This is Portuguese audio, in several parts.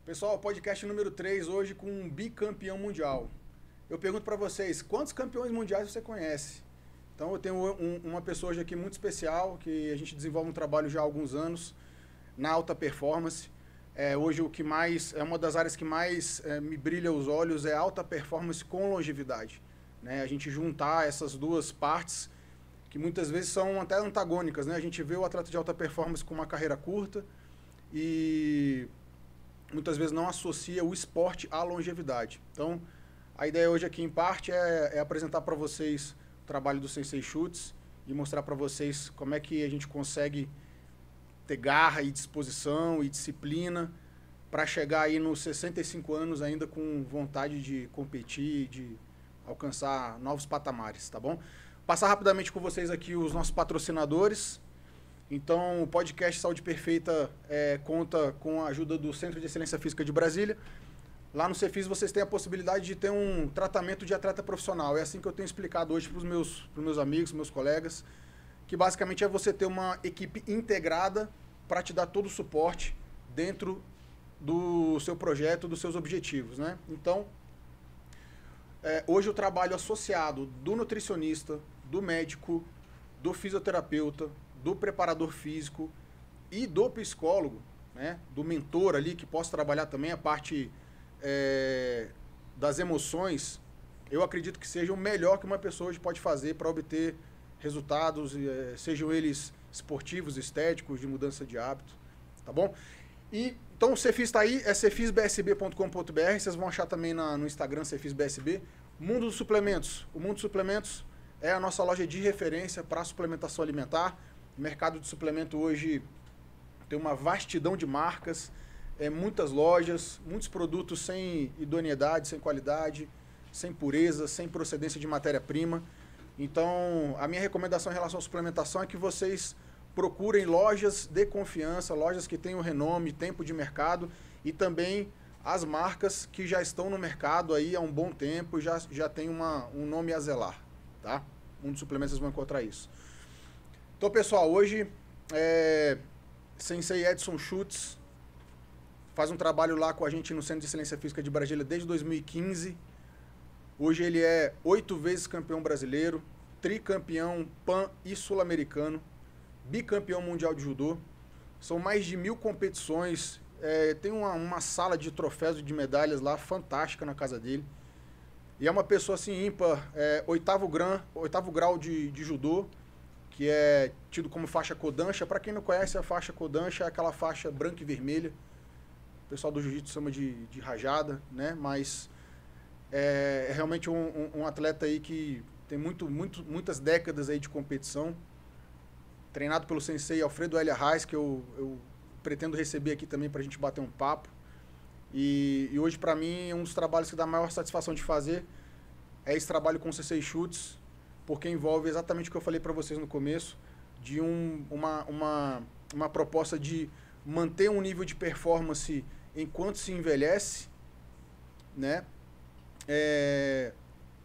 Pessoal, podcast número 3 hoje com um bicampeão mundial. Eu pergunto para vocês, quantos campeões mundiais você conhece? Então eu tenho uma pessoa hoje aqui muito especial, que a gente desenvolve um trabalho já há alguns anos na alta performance. Hoje o que mais, é uma das áreas que mais me brilha os olhos é alta performance com longevidade. Né? A gente juntar essas duas partes, que muitas vezes são até antagônicas. Né? A gente vê o atleta de alta performance com uma carreira curta e muitas vezes não associa o esporte à longevidade. Então, a ideia hoje aqui, em parte, é apresentar para vocês o trabalho do Sensei Chutes e mostrar para vocês como é que a gente consegue ter garra e disposição e disciplina para chegar aí nos 65 anos ainda com vontade de competir, de alcançar novos patamares, tá bom? Passar rapidamente com vocês aqui os nossos patrocinadores. Então, o podcast Saúde Perfeita conta com a ajuda do Centro de Excelência Física de Brasília. Lá no Cefis vocês têm a possibilidade de ter um tratamento de atleta profissional. É assim que eu tenho explicado hoje para os meus amigos, meus colegas, que basicamente é você ter uma equipe integrada para te dar todo o suporte dentro do seu projeto, dos seus objetivos, né? Então, hoje o trabalho associado do nutricionista, do médico, do fisioterapeuta, do preparador físico e do psicólogo, né, do mentor ali, que possa trabalhar também a parte das emoções, eu acredito que seja o melhor que uma pessoa hoje pode fazer para obter resultados, sejam eles esportivos, estéticos, de mudança de hábito, tá bom? E, então o Cefis está aí, é cefisbsb.com.br, vocês vão achar também no Instagram cefisbsb. Mundo dos Suplementos, o Mundo dos Suplementos é a nossa loja de referência para suplementação alimentar. O mercado de suplemento hoje tem uma vastidão de marcas, muitas lojas, muitos produtos sem idoneidade, sem qualidade, sem pureza, sem procedência de matéria-prima. Então, a minha recomendação em relação à suplementação é que vocês procurem lojas de confiança, lojas que tenham renome, tempo de mercado e também as marcas que já estão no mercado aí há um bom tempo e já tem um nome a zelar, tá? Um dos suplementos vocês vão encontrar isso. Então, pessoal, hoje Sensei Edson Chutes faz um trabalho lá com a gente no Centro de Excelência Física de Brasília desde 2015. Hoje ele é 8 vezes campeão brasileiro, tricampeão pan e sul-americano, bicampeão mundial de judô. São mais de 1000 competições. Tem uma sala de troféus e de medalhas lá fantástica na casa dele. E é uma pessoa assim ímpar, oitavo grau de judô, que é tido como faixa Kodansha. Para quem não conhece, a faixa Kodansha é aquela faixa branca e vermelha. O pessoal do jiu-jitsu chama de rajada, né? Mas é realmente um atleta aí que tem muitas décadas aí de competição. Treinado pelo sensei Alfredo Elia Reis, que eu pretendo receber aqui também para a gente bater um papo. E hoje, para mim, um dos trabalhos que dá a maior satisfação de fazer é esse trabalho com o Sensei Chutes, porque envolve exatamente o que eu falei para vocês no começo, de uma proposta de manter um nível de performance enquanto se envelhece, né?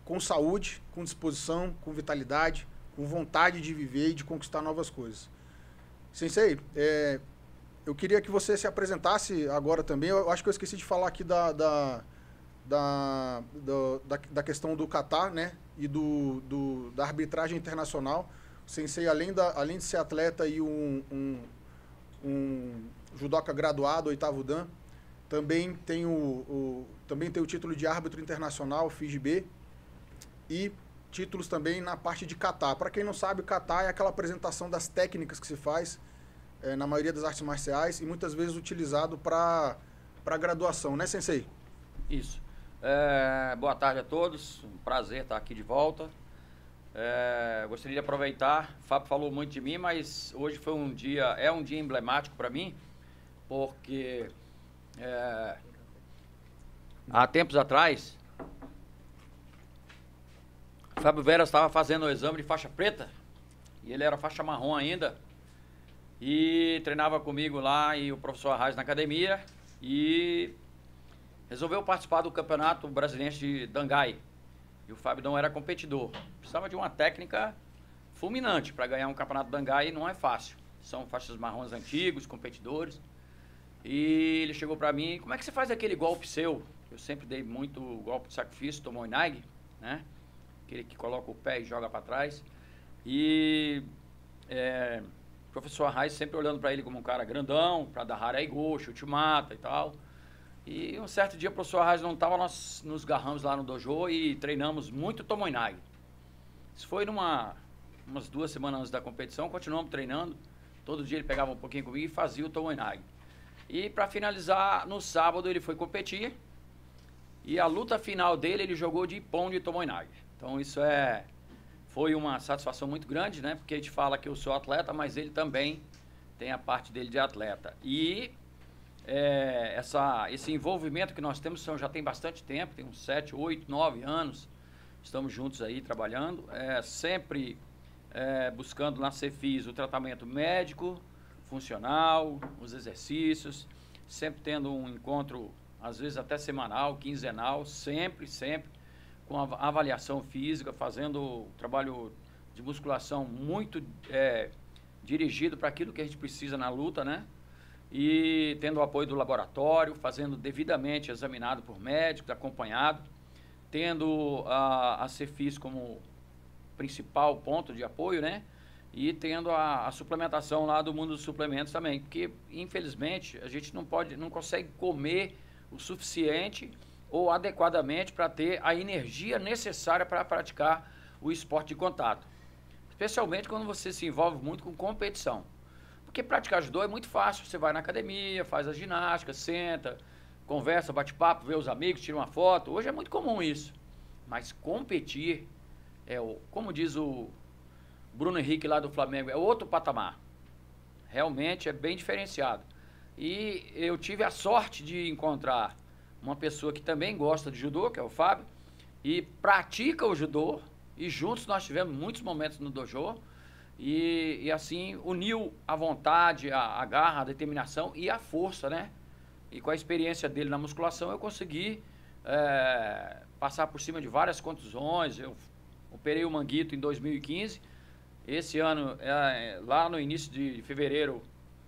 Com saúde, com disposição, com vitalidade, com vontade de viver e de conquistar novas coisas. Sensei, eu queria que você se apresentasse agora também. Eu acho que eu esqueci de falar aqui da questão do kata, né? E da arbitragem internacional. O Sensei, além de ser atleta e um judoca graduado, oitavo dan, também tem o título de árbitro internacional, FIGB, e títulos também na parte de kata. Para quem não sabe, o kata é aquela apresentação das técnicas que se faz na maioria das artes marciais e muitas vezes utilizado para graduação, né, Sensei? Isso. Boa tarde a todos, um prazer estar aqui de volta. Gostaria de aproveitar, o Fábio falou muito de mim, mas hoje foi um dia emblemático para mim, porque há tempos atrás, Fábio Vera estava fazendo o exame de faixa preta, e ele era faixa marrom ainda, e treinava comigo lá, e o professor Arraes na academia, e resolveu participar do Campeonato Brasileiro de Dangai. E o Fábio não era competidor. Precisava de uma técnica fulminante para ganhar um Campeonato Dangai, e não é fácil. São faixas marrons antigos, competidores. E ele chegou pra mim, como é que você faz aquele golpe seu? Eu sempre dei muito golpe de sacrifício, Tomoe-nage, né? Aquele que coloca o pé e joga pra trás. E o professor Arraes sempre olhando pra ele como um cara grandão, pra dar Haraigo, chute mata e tal. E um certo dia o professor Arraes não tava, nós nos garramos lá no dojo e treinamos muito Tomoe-nage. Isso foi umas 2 semanas antes da competição, continuamos treinando. Todo dia ele pegava um pouquinho comigo e fazia o Tomoe-nage. E para finalizar, no sábado ele foi competir. E a luta final dele, ele jogou de Ippon de Tomoe-nage. Então isso foi uma satisfação muito grande, né? Porque a gente fala que eu sou atleta, mas ele também tem a parte dele de atleta. E esse envolvimento que nós temos já tem bastante tempo, tem uns 7, 8, 9 anos. Estamos juntos aí trabalhando, sempre buscando na Cefis o tratamento médico, funcional, os exercícios, sempre tendo um encontro, às vezes até semanal, quinzenal, sempre com a avaliação física, fazendo trabalho de musculação muito dirigido para aquilo que a gente precisa na luta, né? E tendo o apoio do laboratório, fazendo devidamente examinado por médicos, acompanhado, tendo a Cefis como principal ponto de apoio, né? E tendo a suplementação lá do mundo dos suplementos também, porque infelizmente a gente não consegue comer o suficiente ou adequadamente para ter a energia necessária para praticar o esporte de contato. Especialmente quando você se envolve muito com competição. Porque praticar judô é muito fácil, você vai na academia, faz a ginástica, senta, conversa, bate papo, vê os amigos, tira uma foto. Hoje é muito comum isso. Mas competir como diz o Bruno Henrique lá do Flamengo, é outro patamar. Realmente é bem diferenciado. E eu tive a sorte de encontrar uma pessoa que também gosta de judô, que é o Fábio, e pratica o judô, e juntos nós tivemos muitos momentos no dojo, e assim uniu a vontade, a garra, a determinação e a força, né? E com a experiência dele na musculação eu consegui passar por cima de várias contusões. Eu operei o manguito em 2015. Esse ano, lá no início de fevereiro,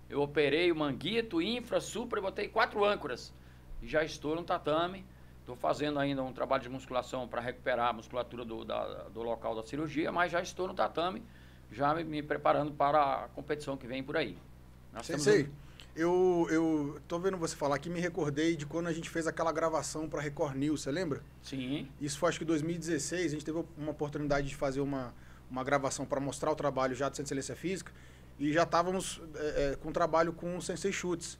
eu operei o manguito, infra, supra e botei 4 âncoras. E já estou no tatame. Estou fazendo ainda um trabalho de musculação para recuperar a musculatura do local da cirurgia, mas já estou no tatame, já me preparando para a competição que vem por aí. Sensei, eu tô vendo você falar aqui, me recordei de quando a gente fez aquela gravação para Record News, você lembra? Sim. Isso foi acho que em 2016, a gente teve uma oportunidade de fazer uma gravação para mostrar o trabalho já do Centro de Excelência Física e já estávamos com trabalho com o Sensei Chutes.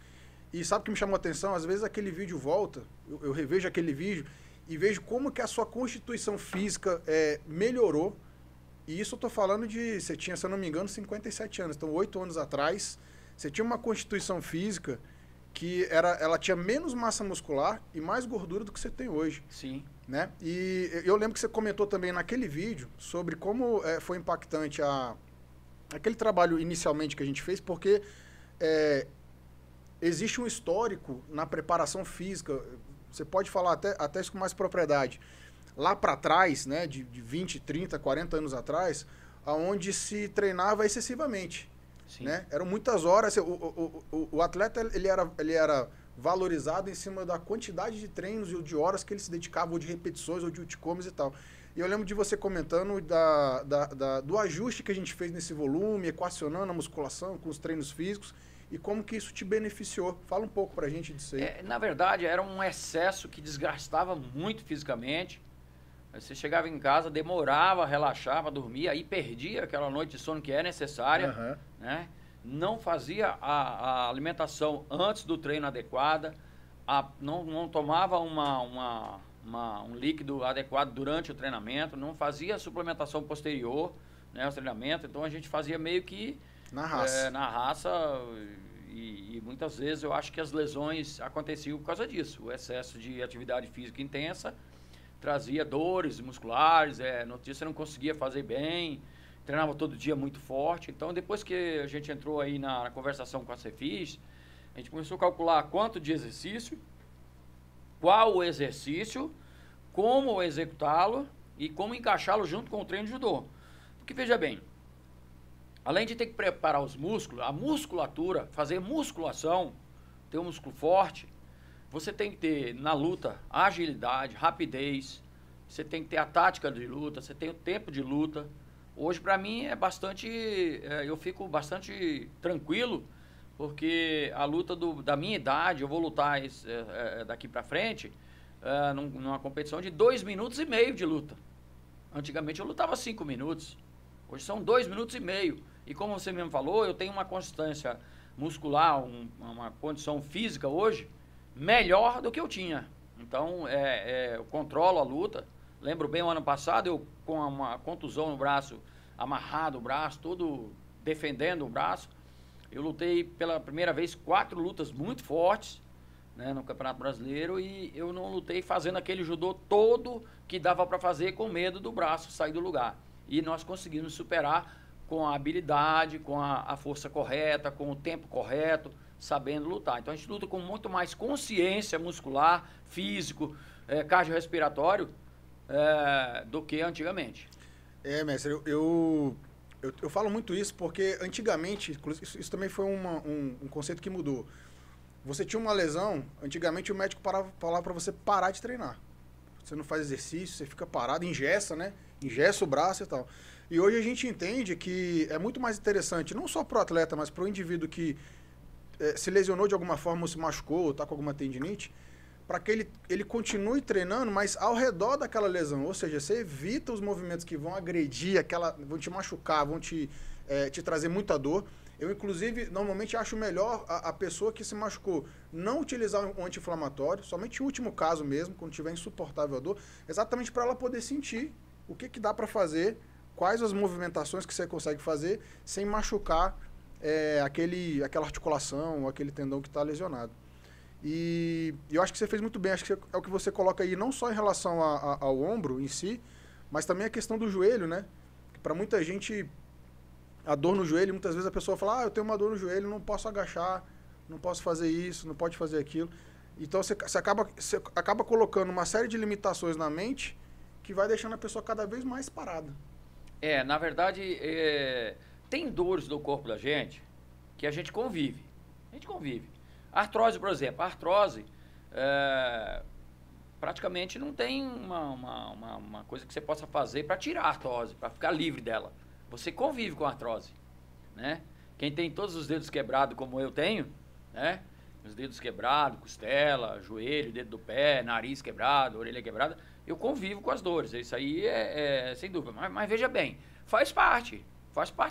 E sabe o que me chamou a atenção? Às vezes aquele vídeo volta, eu revejo aquele vídeo e vejo como que a sua constituição física melhorou. E isso eu tô falando de, você tinha, se eu não me engano, 57 anos, então 8 anos atrás, você tinha uma constituição física que ela tinha menos massa muscular e mais gordura do que você tem hoje. Sim. Né? E eu lembro que você comentou também naquele vídeo sobre como foi impactante aquele trabalho inicialmente que a gente fez, porque existe um histórico na preparação física, você pode falar até isso com mais propriedade. Lá para trás, né, de 20, 30, 40 anos atrás, onde se treinava excessivamente. Né? Eram muitas horas, o atleta ele era valorizado em cima da quantidade de treinos e de horas que ele se dedicava, ou de repetições, ou de ulticomes e tal. E eu lembro de você comentando do ajuste que a gente fez nesse volume, equacionando a musculação com os treinos físicos, e como que isso te beneficiou. Fala um pouco pra gente disso aí. Na verdade, era um excesso que desgastava muito fisicamente. Você chegava em casa, demorava, relaxava, dormia, aí perdia aquela noite de sono que é necessária, né? Não fazia a alimentação antes do treino adequada, não tomava um líquido adequado durante o treinamento, não fazia a suplementação posterior, né, ao treinamento. Então a gente fazia meio que na raça. E muitas vezes eu acho que as lesões aconteciam por causa disso. O excesso de atividade física intensa trazia dores musculares, notícia não conseguia fazer bem, treinava todo dia muito forte. Então, depois que a gente entrou aí na conversação com a Cefis, a gente começou a calcular quanto de exercício, qual o exercício, como executá-lo e como encaixá-lo junto com o treino de judô. Porque, veja bem, além de ter que preparar os músculos, a musculatura, fazer musculação, ter um músculo forte, você tem que ter, na luta, agilidade, rapidez, você tem que ter a tática de luta, você tem o tempo de luta. Hoje, para mim, é bastante... eu fico bastante tranquilo, porque a luta da minha idade, eu vou lutar daqui para frente, numa competição de 2,5 minutos de luta. Antigamente eu lutava 5 minutos, hoje são 2,5 minutos. E como você mesmo falou, eu tenho uma constância muscular, uma condição física hoje melhor do que eu tinha. Então, eu controlo a luta. Lembro bem, o ano passado, eu com uma contusão no braço, amarrado o braço, todo defendendo o braço, eu lutei pela primeira vez 4 lutas muito fortes, né, no Campeonato Brasileiro, e eu não lutei fazendo aquele judô todo que dava para fazer com medo do braço sair do lugar. E nós conseguimos superar com a habilidade, com a força correta, com o tempo correto, sabendo lutar. Então a gente luta com muito mais consciência muscular, físico, cardiorrespiratório, do que antigamente. Mestre, eu falo muito isso porque antigamente, isso também foi um conceito que mudou. Você tinha uma lesão, antigamente o médico falava para você parar de treinar. Você não faz exercício, você fica parado, engessa, né? Engessa o braço e tal. E hoje a gente entende que é muito mais interessante, não só para o atleta, mas para o indivíduo que se lesionou de alguma forma ou se machucou ou está com alguma tendinite, para que ele continue treinando, mas ao redor daquela lesão. Ou seja, você evita os movimentos que vão agredir, vão te machucar, vão te trazer muita dor. Eu, inclusive, normalmente acho melhor a pessoa que se machucou não utilizar um anti-inflamatório, somente o último caso mesmo, quando tiver insuportável a dor, exatamente para ela poder sentir o que dá para fazer, quais as movimentações que você consegue fazer sem machucar aquela articulação, aquele tendão que está lesionado. E eu acho que você fez muito bem, acho que é o que você coloca aí, não só em relação ao ombro em si, mas também a questão do joelho, né? Para muita gente, a dor no joelho, muitas vezes a pessoa fala, eu tenho uma dor no joelho, não posso agachar, não posso fazer isso, não pode fazer aquilo. Então você acaba colocando uma série de limitações na mente que vai deixando a pessoa cada vez mais parada. Na verdade, tem dores do corpo da gente que a gente convive. A gente convive. Artrose, por exemplo. A artrose praticamente não tem uma coisa que você possa fazer para tirar a artrose, para ficar livre dela. Você convive com a artrose, né? Quem tem todos os dedos quebrados como eu tenho, né? Os dedos quebrados, costela, joelho, dedo do pé, nariz quebrado, orelha quebrada, eu convivo com as dores. Isso aí sem dúvida. Mas veja bem, faz parte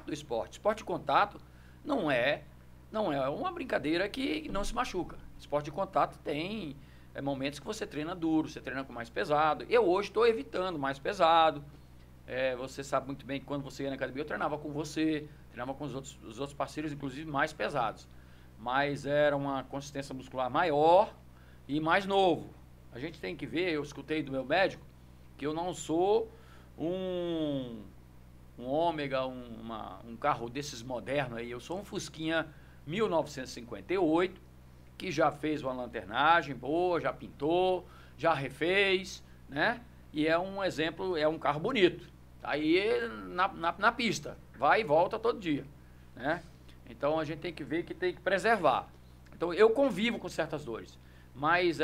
do esporte. Esporte de contato não é uma brincadeira que não se machuca. Esporte de contato tem momentos que você treina duro, você treina com mais pesado. Eu hoje estou evitando mais pesado. Você sabe muito bem que quando você ia na academia, eu treinava com você, treinava com os outros parceiros, inclusive mais pesados. Mas era uma consistência muscular maior e mais novo. A gente tem que ver, eu escutei do meu médico, que eu não sou um Ômega, um carro desses modernos aí. Eu sou um Fusquinha 1958, que já fez uma lanternagem boa, já pintou, já refez, né? E é um exemplo, é um carro bonito. Tá aí na pista, vai e volta todo dia, né? Então a gente tem que ver que tem que preservar. Então eu convivo com certas dores, mas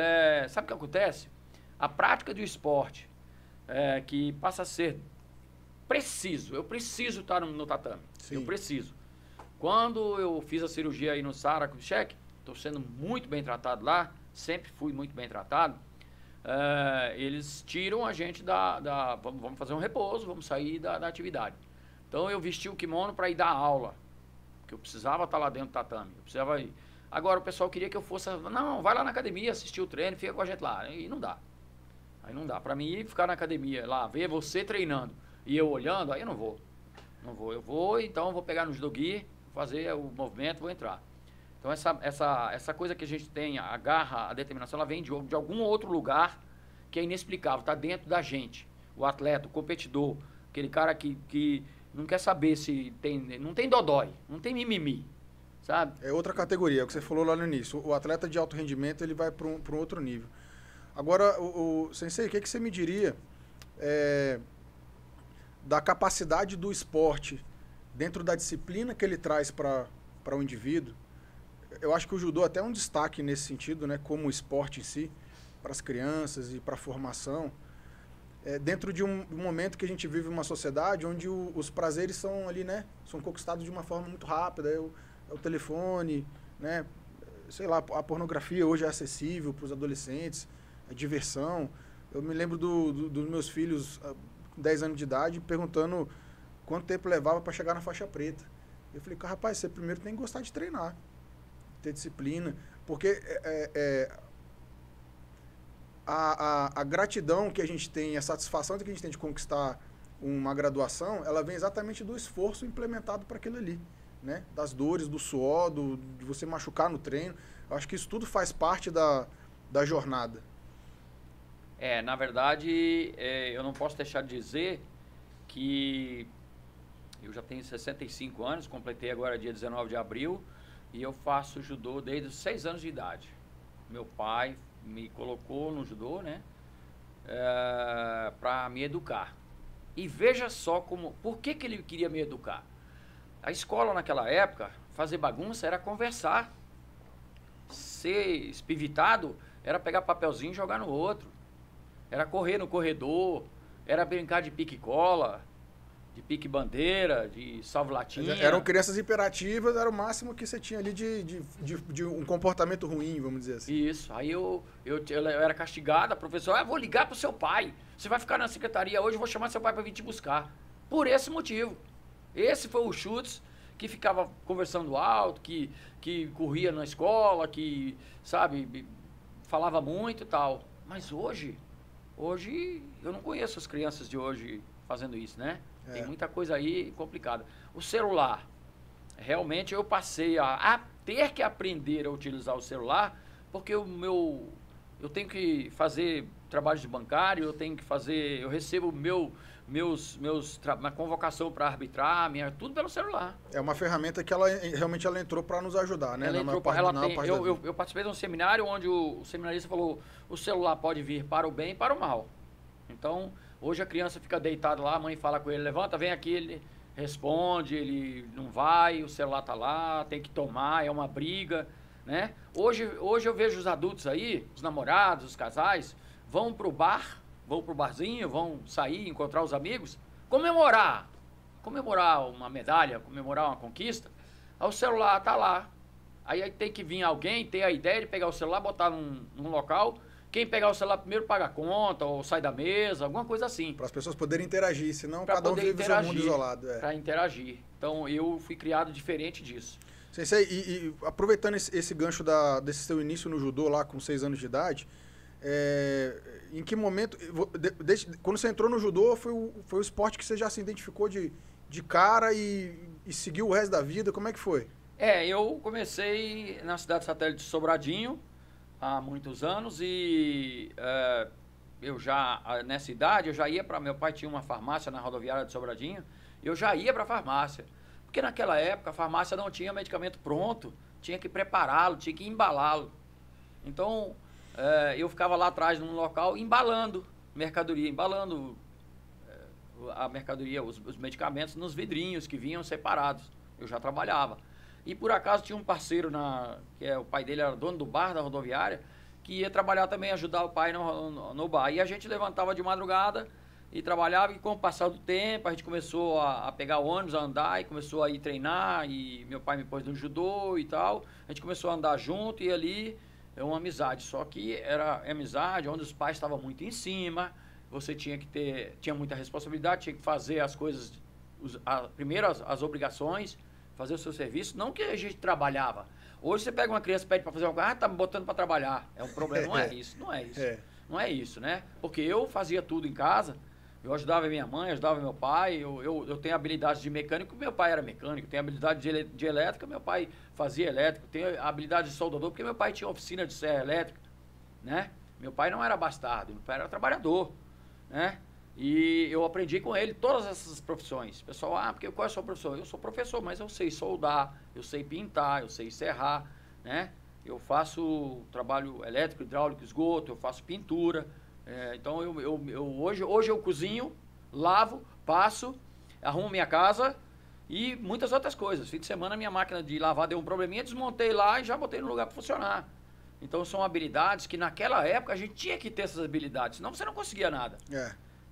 sabe o que acontece? A prática do esporte, que passa a ser preciso, eu preciso estar no tatame, sim. Eu preciso. Quando eu fiz a cirurgia aí no Sara Kubitschek, estou sendo muito bem tratado lá, sempre fui muito bem tratado, eles tiram a gente vamos fazer um repouso, vamos sair da atividade. Então eu vesti o kimono para ir dar aula, porque eu precisava estar lá dentro do tatame, eu precisava ir. Agora o pessoal queria que eu fosse, não, vai lá na academia, assistir o treino, fica com a gente lá, e não dá. Aí não dá, para mim ficar na academia lá, ver você treinando e eu olhando, aí eu não vou. Então eu vou pegar no judogi, fazer o movimento, vou entrar. Então essa coisa que a gente tem, a garra, a determinação, ela vem de algum outro lugar que é inexplicável, está dentro da gente. O atleta, o competidor, aquele cara que não quer saber se não tem dodói, não tem mimimi, sabe? É outra categoria, é o que você falou lá no início. O atleta de alto rendimento, ele vai para um outro nível. Agora, Sensei, o que você me diria da capacidade do esporte dentro da disciplina que ele traz para o indivíduo? eu acho que o judô até é um destaque nesse sentido, né? Como esporte em si, para as crianças e para a formação. Dentro de um momento que a gente vive uma sociedade onde os prazeres são ali, né? São conquistados de uma forma muito rápida. É o telefone, né? Sei lá, a pornografia hoje é acessível para os adolescentes, a diversão. Eu me lembro dos meus filhos, com 10 anos de idade, perguntando quanto tempo levava para chegar na faixa preta. Eu falei, rapaz, você primeiro tem que gostar de treinar, ter disciplina, porque a gratidão que a gente tem, a satisfação que a gente tem de conquistar uma graduação, ela vem exatamente do esforço implementado para aquilo ali, né? Das dores, do suor, de você machucar no treino. Eu acho que isso tudo faz parte da jornada. Na verdade, eu não posso deixar de dizer que eu já tenho 65 anos, completei agora dia 19 de abril, e eu faço judô desde os 6 anos de idade. Meu pai me colocou no judô, né, para me educar. E veja só por que ele queria me educar. A escola naquela época, fazer bagunça era conversar. Ser espivitado era pegar papelzinho e jogar no outro. Era correr no corredor, era brincar de pique-cola, de pique-bandeira, de salvo-latinha. Eram crianças hiperativas, era o máximo que você tinha ali de um comportamento ruim, vamos dizer assim. Isso. Aí eu era castigado, a professora, vou ligar pro seu pai. Você vai ficar na secretaria hoje, eu vou chamar seu pai para vir te buscar. Por esse motivo. Esse foi o Chutes, que ficava conversando alto, que corria na escola, que, sabe, falava muito e tal. Mas hoje eu não conheço as crianças de hoje fazendo isso, né? Tem muita coisa aí complicada. O celular, realmente eu passei a ter que aprender a utilizar o celular, porque eu tenho que fazer trabalho de bancário, eu recebo minha convocação para arbitrar, tudo pelo celular. É uma ferramenta que realmente ela entrou para nos ajudar, né? Eu participei de um seminário onde o seminarista falou, o celular pode vir para o bem e para o mal. Então, hoje a criança fica deitada lá, a mãe fala com ele, levanta, vem aqui, ele responde, ele não vai, o celular tá lá, tem que tomar, é uma briga, né? Hoje eu vejo os adultos aí, os namorados, os casais, vão pro barzinho, vão sair, encontrar os amigos, comemorar uma medalha, comemorar uma conquista, aí o celular tá lá. Aí tem que vir alguém, ter a ideia de pegar o celular, botar num local, quem pegar o celular primeiro paga a conta, ou sai da mesa, alguma coisa assim. Para as pessoas poderem interagir, senão cada um vive o seu mundo isolado. Para interagir. Então eu fui criado diferente disso. Sensei, e aproveitando esse gancho desse seu início no judô lá com 6 anos de idade, em que momento, quando você entrou no judô, foi o esporte que você já se identificou de cara e seguiu o resto da vida? Como é que foi? Eu comecei na cidade satélite de Sobradinho há muitos anos e nessa idade, eu já ia meu pai tinha uma farmácia na rodoviária de Sobradinho, eu já ia para a farmácia. Porque naquela época a farmácia não tinha medicamento pronto, tinha que prepará-lo, tinha que embalá-lo. Então, eu ficava lá atrás num local embalando a mercadoria, os medicamentos nos vidrinhos que vinham separados. Eu já trabalhava. E por acaso tinha um parceiro, o pai dele era dono do bar da rodoviária, que ia trabalhar também, ajudar o pai no bar. E a gente levantava de madrugada e trabalhava, e com o passar do tempo a gente começou a pegar o ônibus, a andar, e começou a ir treinar, e meu pai me pôs no judô e tal. A gente começou a andar junto, e ali é uma amizade. Só que era amizade onde os pais estavam muito em cima, você tinha muita responsabilidade, tinha que fazer as coisas, primeiro as obrigações, fazer o seu serviço, não que a gente trabalhava. Hoje você pega uma criança e pede para fazer uma coisa, tá me botando para trabalhar. É um problema, não é isso. Não é isso, né? Porque eu fazia tudo em casa, eu ajudava minha mãe, ajudava meu pai, eu tenho habilidade de mecânico, meu pai era mecânico, tenho habilidade de elétrica, meu pai fazia elétrico, tenho habilidade de soldador, porque meu pai tinha oficina de serra elétrica, né? Meu pai não era bastardo, meu pai era trabalhador, né? E eu aprendi com ele todas essas profissões. Pessoal, porque qual é a sua profissão? Eu sou professor, mas eu sei soldar, eu sei pintar, eu sei serrar, né? Eu faço trabalho elétrico, hidráulico, esgoto, eu faço pintura. Então, hoje eu cozinho, lavo, passo, arrumo minha casa E muitas outras coisas. Fim de semana, minha máquina de lavar deu um probleminha, desmontei lá e já botei no lugar para funcionar. Então, são habilidades que naquela época a gente tinha que ter essas habilidades, senão você não conseguia nada.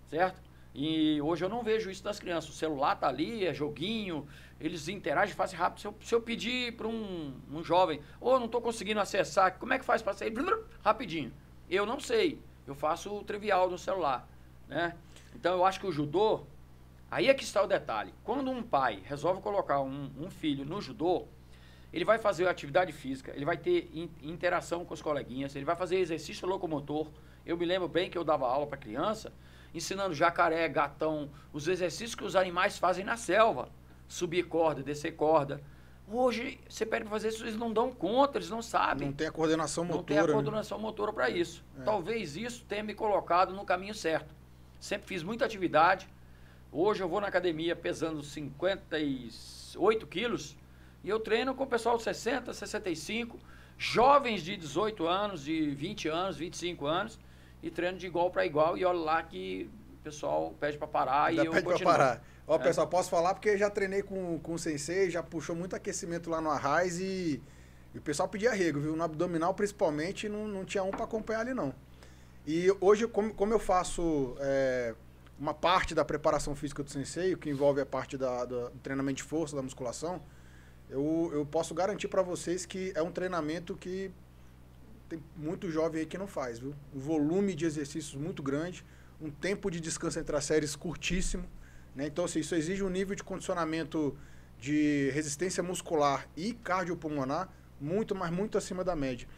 Certo? E hoje eu não vejo isso das crianças. O celular tá ali, é joguinho, eles interagem, fazem rápido. Se eu pedir para um jovem, não estou conseguindo acessar, como é que faz para sair? Rapidinho. Eu não sei. Eu faço o trivial no celular, né? Então, eu acho que o judô, aí é que está o detalhe. Quando um pai resolve colocar um filho no judô, ele vai fazer atividade física, ele vai ter interação com os coleguinhas, ele vai fazer exercício locomotor. Eu me lembro bem que eu dava aula para criança, ensinando jacaré, gatão, os exercícios que os animais fazem na selva. Subir corda, descer corda. Hoje, você pede para fazer isso, eles não dão conta, eles não sabem. Não tem a coordenação motora. Não tem a coordenação motora para isso. Talvez isso tenha me colocado no caminho certo. Sempre fiz muita atividade. Hoje eu vou na academia pesando 58 quilos e eu treino com o pessoal de 60, 65, jovens de 18 anos, de 20 anos, 25 anos, e treino de igual para igual, e olha lá que o pessoal pede para parar. Ainda e eu pede continuo. Pra parar. Ó, pessoal, posso falar porque já treinei com o sensei, já puxou muito aquecimento lá no Arraiz e o pessoal pedia arrego, viu? No abdominal, principalmente, não tinha um para acompanhar ali, não. E hoje, como eu faço uma parte da preparação física do sensei, que envolve a parte do treinamento de força, da musculação, eu posso garantir para vocês que é um treinamento que tem muito jovem aí que não faz, viu? Um volume de exercícios muito grande, um tempo de descanso entre as séries curtíssimo, né? Então, assim, isso exige um nível de condicionamento de resistência muscular e cardiopulmonar muito, mas muito acima da média.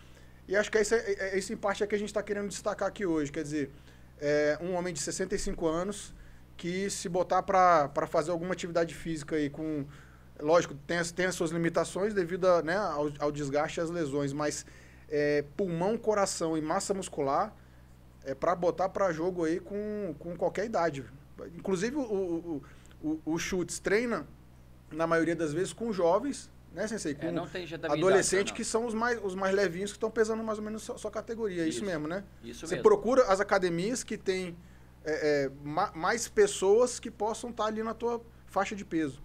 E acho que isso em parte é que a gente está querendo destacar aqui hoje, quer dizer, um homem de 65 anos que se botar para fazer alguma atividade física aí com... Lógico, tem as suas limitações devido ao desgaste e às lesões, mas pulmão, coração e massa muscular é para botar para jogo aí com qualquer idade. Inclusive, o Schultz treina, na maioria das vezes, com jovens, né, sensei? Com não tem adolescentes que são os mais levinhos, que estão pesando mais ou menos sua categoria. Isso mesmo, né? Isso Você mesmo. procura as academias que têm mais pessoas que possam estar ali na tua faixa de peso.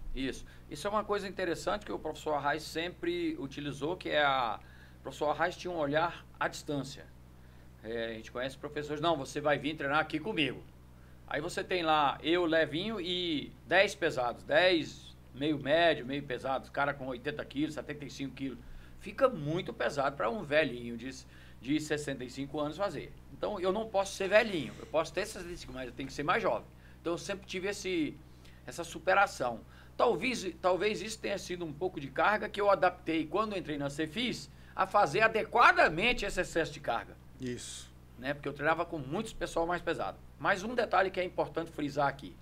Isso é uma coisa interessante que o professor Arraiz sempre utilizou, que o professor Arraiz tinha um olhar à distância. A gente conhece professores, não, você vai vir treinar aqui comigo. Aí você tem lá eu, levinho, e 10 pesados, 10 meio médio, meio pesados, cara com 80 quilos, 75 quilos. Fica muito pesado para um velhinho de 65 anos fazer. Então, eu não posso ser velhinho, eu posso ter 65, mas eu tenho que ser mais jovem. Então, eu sempre tive essa superação. Talvez isso tenha sido um pouco de carga que eu adaptei quando eu entrei na Cefis a fazer adequadamente esse excesso de carga. Isso. Né? Porque eu treinava com muitos pessoal mais pesado. Mas um detalhe que é importante frisar aqui.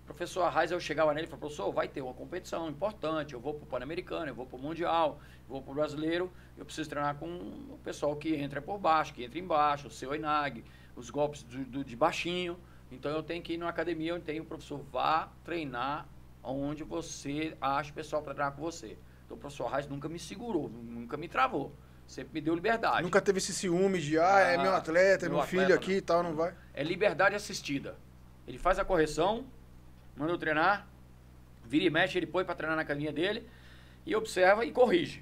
O professor Arraiz, eu chegava nele e falava, professor, vai ter uma competição importante, eu vou pro Pan-Americano, eu vou pro Mundial, eu vou pro Brasileiro, eu preciso treinar com o pessoal que entra por baixo, que entra embaixo, o seu Inag, os golpes de baixinho. Então eu tenho que ir numa academia onde tem o professor, vá treinar onde você acha o pessoal para treinar com você. Então o professor Arraiz nunca me segurou, nunca me travou. Sempre me deu liberdade. Nunca teve esse ciúme de, é meu atleta, é meu filho aqui e tal, não vai? É liberdade assistida. Ele faz a correção, manda eu treinar, vira e mexe, ele põe para treinar na academia dele, e observa e corrige.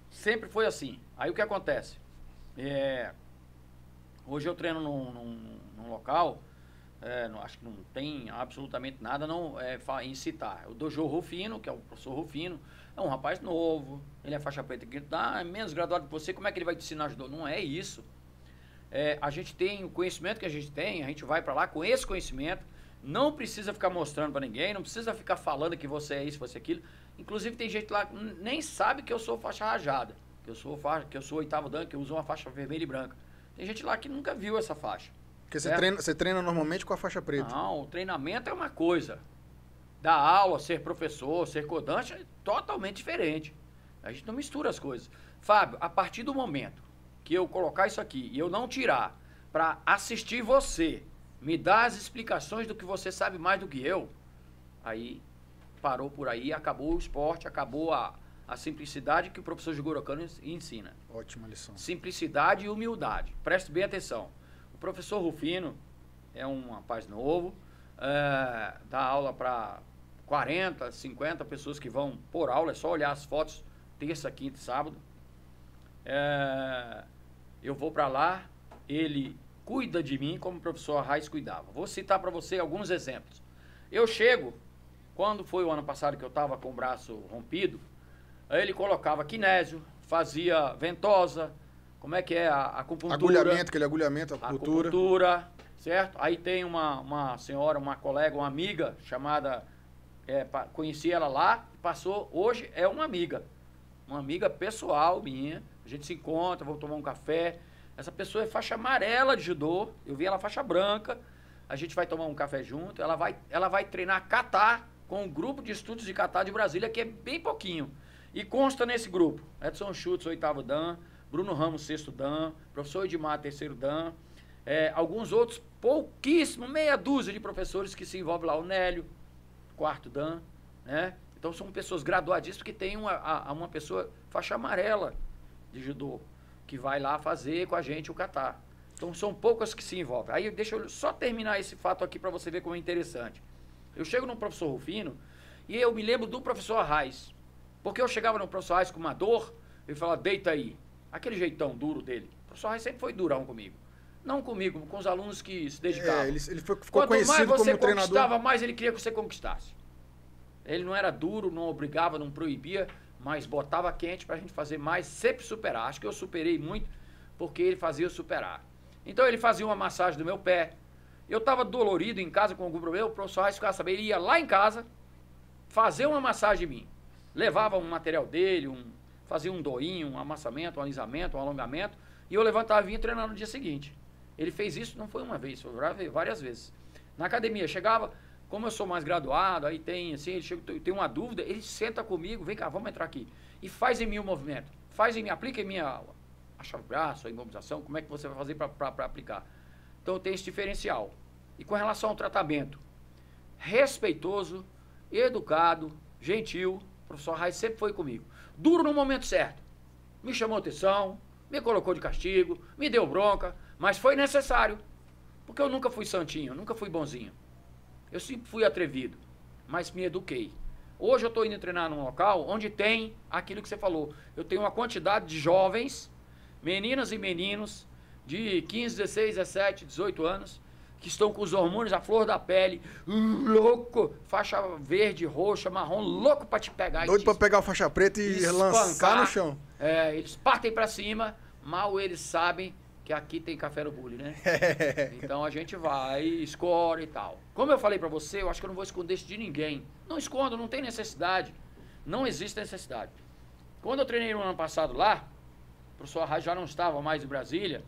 Sempre foi assim. Aí o que acontece? Hoje eu treino num local, acho que não tem absolutamente nada em citar. O Dojo Rufino, que é o professor Rufino, é um rapaz novo, ele é faixa preta, que é menos graduado que você, como é que ele vai te ensinar judô? Não é isso. A gente tem o conhecimento que a gente tem, a gente vai para lá com esse conhecimento, não precisa ficar mostrando para ninguém, não precisa ficar falando que você é isso, você é aquilo. Inclusive tem gente lá que nem sabe que eu sou faixa rajada, que eu sou oitavo dan, que eu uso uma faixa vermelha e branca. Tem gente lá que nunca viu essa faixa. Porque você treina normalmente com a faixa preta. Não, o treinamento é uma coisa. Dar aula, ser professor, ser codante é totalmente diferente. A gente não mistura as coisas. Fábio, a partir do momento que eu colocar isso aqui e eu não tirar para assistir você, me dar as explicações do que você sabe mais do que eu, aí parou por aí, acabou o esporte, acabou a simplicidade que o professor Jigoro Kano ensina. Ótima lição. Simplicidade e humildade. Preste bem atenção. O professor Rufino é um rapaz novo, dá aula para 40, 50 pessoas que vão por aula, é só olhar as fotos, terça, quinta e sábado. Eu vou para lá, ele cuida de mim como o professor Arraes cuidava. Vou citar para você alguns exemplos. Eu chego, quando foi o ano passado que eu estava com o braço rompido, aí ele colocava kinésio, fazia ventosa, como é que é a acupuntura. Agulhamento, aquele agulhamento, acupuntura, certo? Aí tem uma senhora, uma colega, uma amiga chamada, conheci ela lá, passou, hoje é uma amiga pessoal minha, a gente se encontra, vamos tomar um café. Essa pessoa é faixa amarela de judô, eu vi ela faixa branca, a gente vai tomar um café junto, ela vai treinar kata com um grupo de estudos de kata de Brasília, que é bem pouquinho. E consta nesse grupo, Edson Schutz, 8º Dan, Bruno Ramos, 6º Dan, professor Edmar, 3º Dan, alguns outros, pouquíssimo, meia dúzia de professores que se envolvem lá, o Nélio, 4º Dan, né? Então são pessoas graduadíssimas que tem uma pessoa faixa amarela de judô, que vai lá fazer com a gente o kata. Então são poucas que se envolvem. Aí deixa eu só terminar esse fato aqui para você ver como é interessante. Eu chego no professor Rufino e eu me lembro do professor Arraes. Porque eu chegava no professor Arraes com uma dor, ele falava, deita aí. Aquele jeitão duro dele. O professor Arraes sempre foi durão comigo. Não comigo, com os alunos que se dedicavam. Ele ficou Quanto conhecido mais você como treinador. conquistava, mais ele queria que você conquistasse. Ele não era duro, não obrigava, não proibia, mas botava quente pra gente fazer mais, sempre superar. Acho que eu superei muito porque ele fazia eu superar. Então ele fazia uma massagem do meu pé. Eu estava dolorido em casa com algum problema, o professor Arraes ficava sabendo, ele ia lá em casa fazer uma massagem em mim. Levava um material dele, fazia um doinho, um amassamento, um alisamento, um alongamento, e eu levantava e vinha treinar no dia seguinte. Ele fez isso, não foi uma vez, foi várias vezes. Na academia, chegava, como eu sou mais graduado, aí tem, assim, ele chega, tem uma dúvida, ele senta comigo, vem cá, vamos entrar aqui, e faz em mim o movimento, aplica em mim a chave de braço, a imobilização, como é que você vai fazer para aplicar. Então tem esse diferencial. E com relação ao tratamento, respeitoso, educado, gentil, o professor Arraes sempre foi comigo. Duro no momento certo. Me chamou atenção, me colocou de castigo, me deu bronca, mas foi necessário. Porque eu nunca fui santinho, nunca fui bonzinho. Eu sempre fui atrevido, mas me eduquei. Hoje eu estou indo treinar num local onde tem aquilo que você falou. Eu tenho uma quantidade de jovens, meninas e meninos, de 15, 16, 17, 18 anos, que estão com os hormônios à flor da pele, louco, faixa verde, roxa, marrom, louco para te pegar. Doido para pegar a faixa preta e lançar no chão. Eles partem para cima, mal eles sabem que aqui tem café no bule, né? Então a gente vai, escolhe e tal. Como eu falei para você, eu acho que eu não vou esconder isso de ninguém. Não escondo, não tem necessidade. Não existe necessidade. Quando eu treinei no ano passado lá, o professor Arraes já não estava mais em Brasília,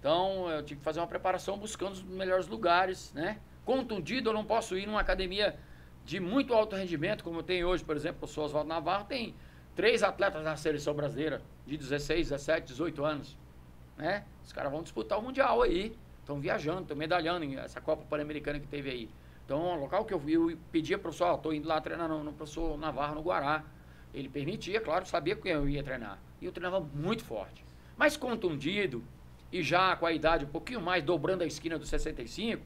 então eu tive que fazer uma preparação buscando os melhores lugares, né? Contundido, eu não posso ir numa academia de muito alto rendimento, como eu tenho hoje, por exemplo, o professor Oswaldo Navarro tem 3 atletas na seleção brasileira, de 16, 17, 18 anos, né? Os caras vão disputar o Mundial aí, estão viajando, estão medalhando em essa Copa Pan-Americana que teve aí. Então, o local que eu pedia para o professor, estou indo lá treinar no professor Navarro, no Guará. Ele permitia, claro, sabia que eu ia treinar. E eu treinava muito forte. Mas contundido, e já com a idade um pouquinho mais, dobrando a esquina dos 65,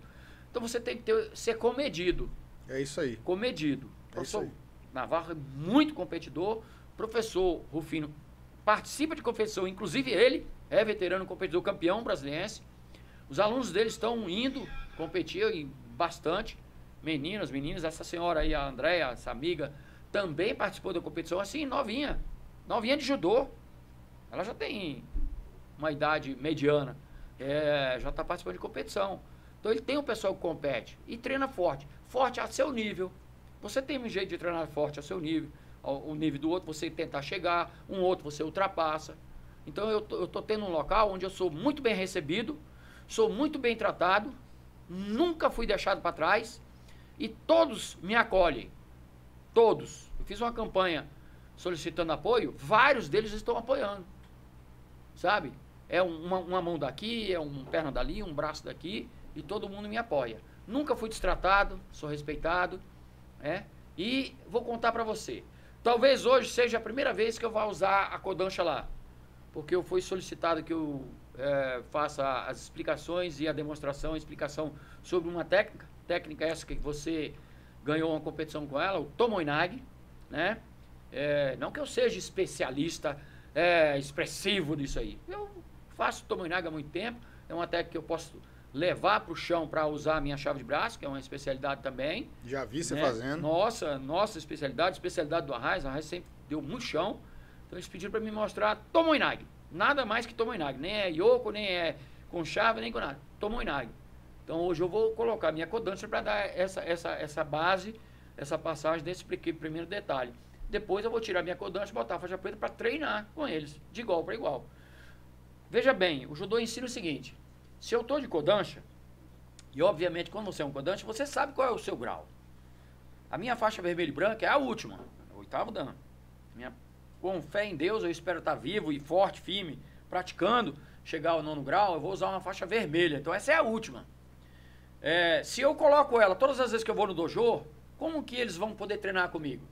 então você tem que ser comedido. É isso aí. Comedido. O professor Navarro é muito competidor, professor Rufino participa de competição, inclusive ele é veterano competidor, campeão brasiliense. Os alunos dele estão indo competir bastante, meninas, essa senhora aí, a Andréia, essa amiga, também participou da competição, assim, novinha de judô. Ela já tem uma idade mediana, já está participando de competição. Então ele tem um pessoal que compete e treina forte a seu nível. Você tem um jeito de treinar forte a seu nível, o nível do outro você tentar chegar, um outro você ultrapassa. Então eu tô tendo um local onde eu sou muito bem recebido, sou muito bem tratado, nunca fui deixado para trás e todos me acolhem. Todos. Eu fiz uma campanha solicitando apoio, vários deles estão apoiando. Sabe? É uma mão daqui, é uma perna dali, um braço daqui e todo mundo me apoia. Nunca fui destratado, sou respeitado, e vou contar para você. Talvez hoje seja a primeira vez que eu vá usar a Kodansha lá, porque eu fui solicitado que eu faça as explicações e a demonstração, a explicação sobre uma técnica essa que você ganhou uma competição com ela, o Tomoinag, né? Não que eu seja especialista, expressivo disso aí. Eu faço Tomoinag há muito tempo, é uma técnica que eu posso levar para o chão para usar a minha chave de braço, que é uma especialidade também. Já vi você né? fazendo. Nossa especialidade do Arraiz sempre deu muito chão. Então eles pediram para me mostrar Tomoinag. Nada mais que Tomoinag. Nem é Yoko, nem é com chave, nem com nada. Tomoinag. Então hoje eu vou colocar minha Kodansha para dar essa base, essa passagem desse primeiro detalhe. Depois eu vou tirar minha Kodansha e botar a faixa preta para treinar com eles, de igual para igual. Veja bem, o judô ensina o seguinte: se eu estou de Kodansha, e obviamente quando você é um Kodansha, você sabe qual é o seu grau. A minha faixa vermelha e branca é a última, o 8º dan. Com fé em Deus, eu espero estar vivo e forte, firme, praticando, chegar ao 9º grau, eu vou usar uma faixa vermelha. Então essa é a última. Se eu coloco ela todas as vezes que eu vou no dojo, como que eles vão poder treinar comigo?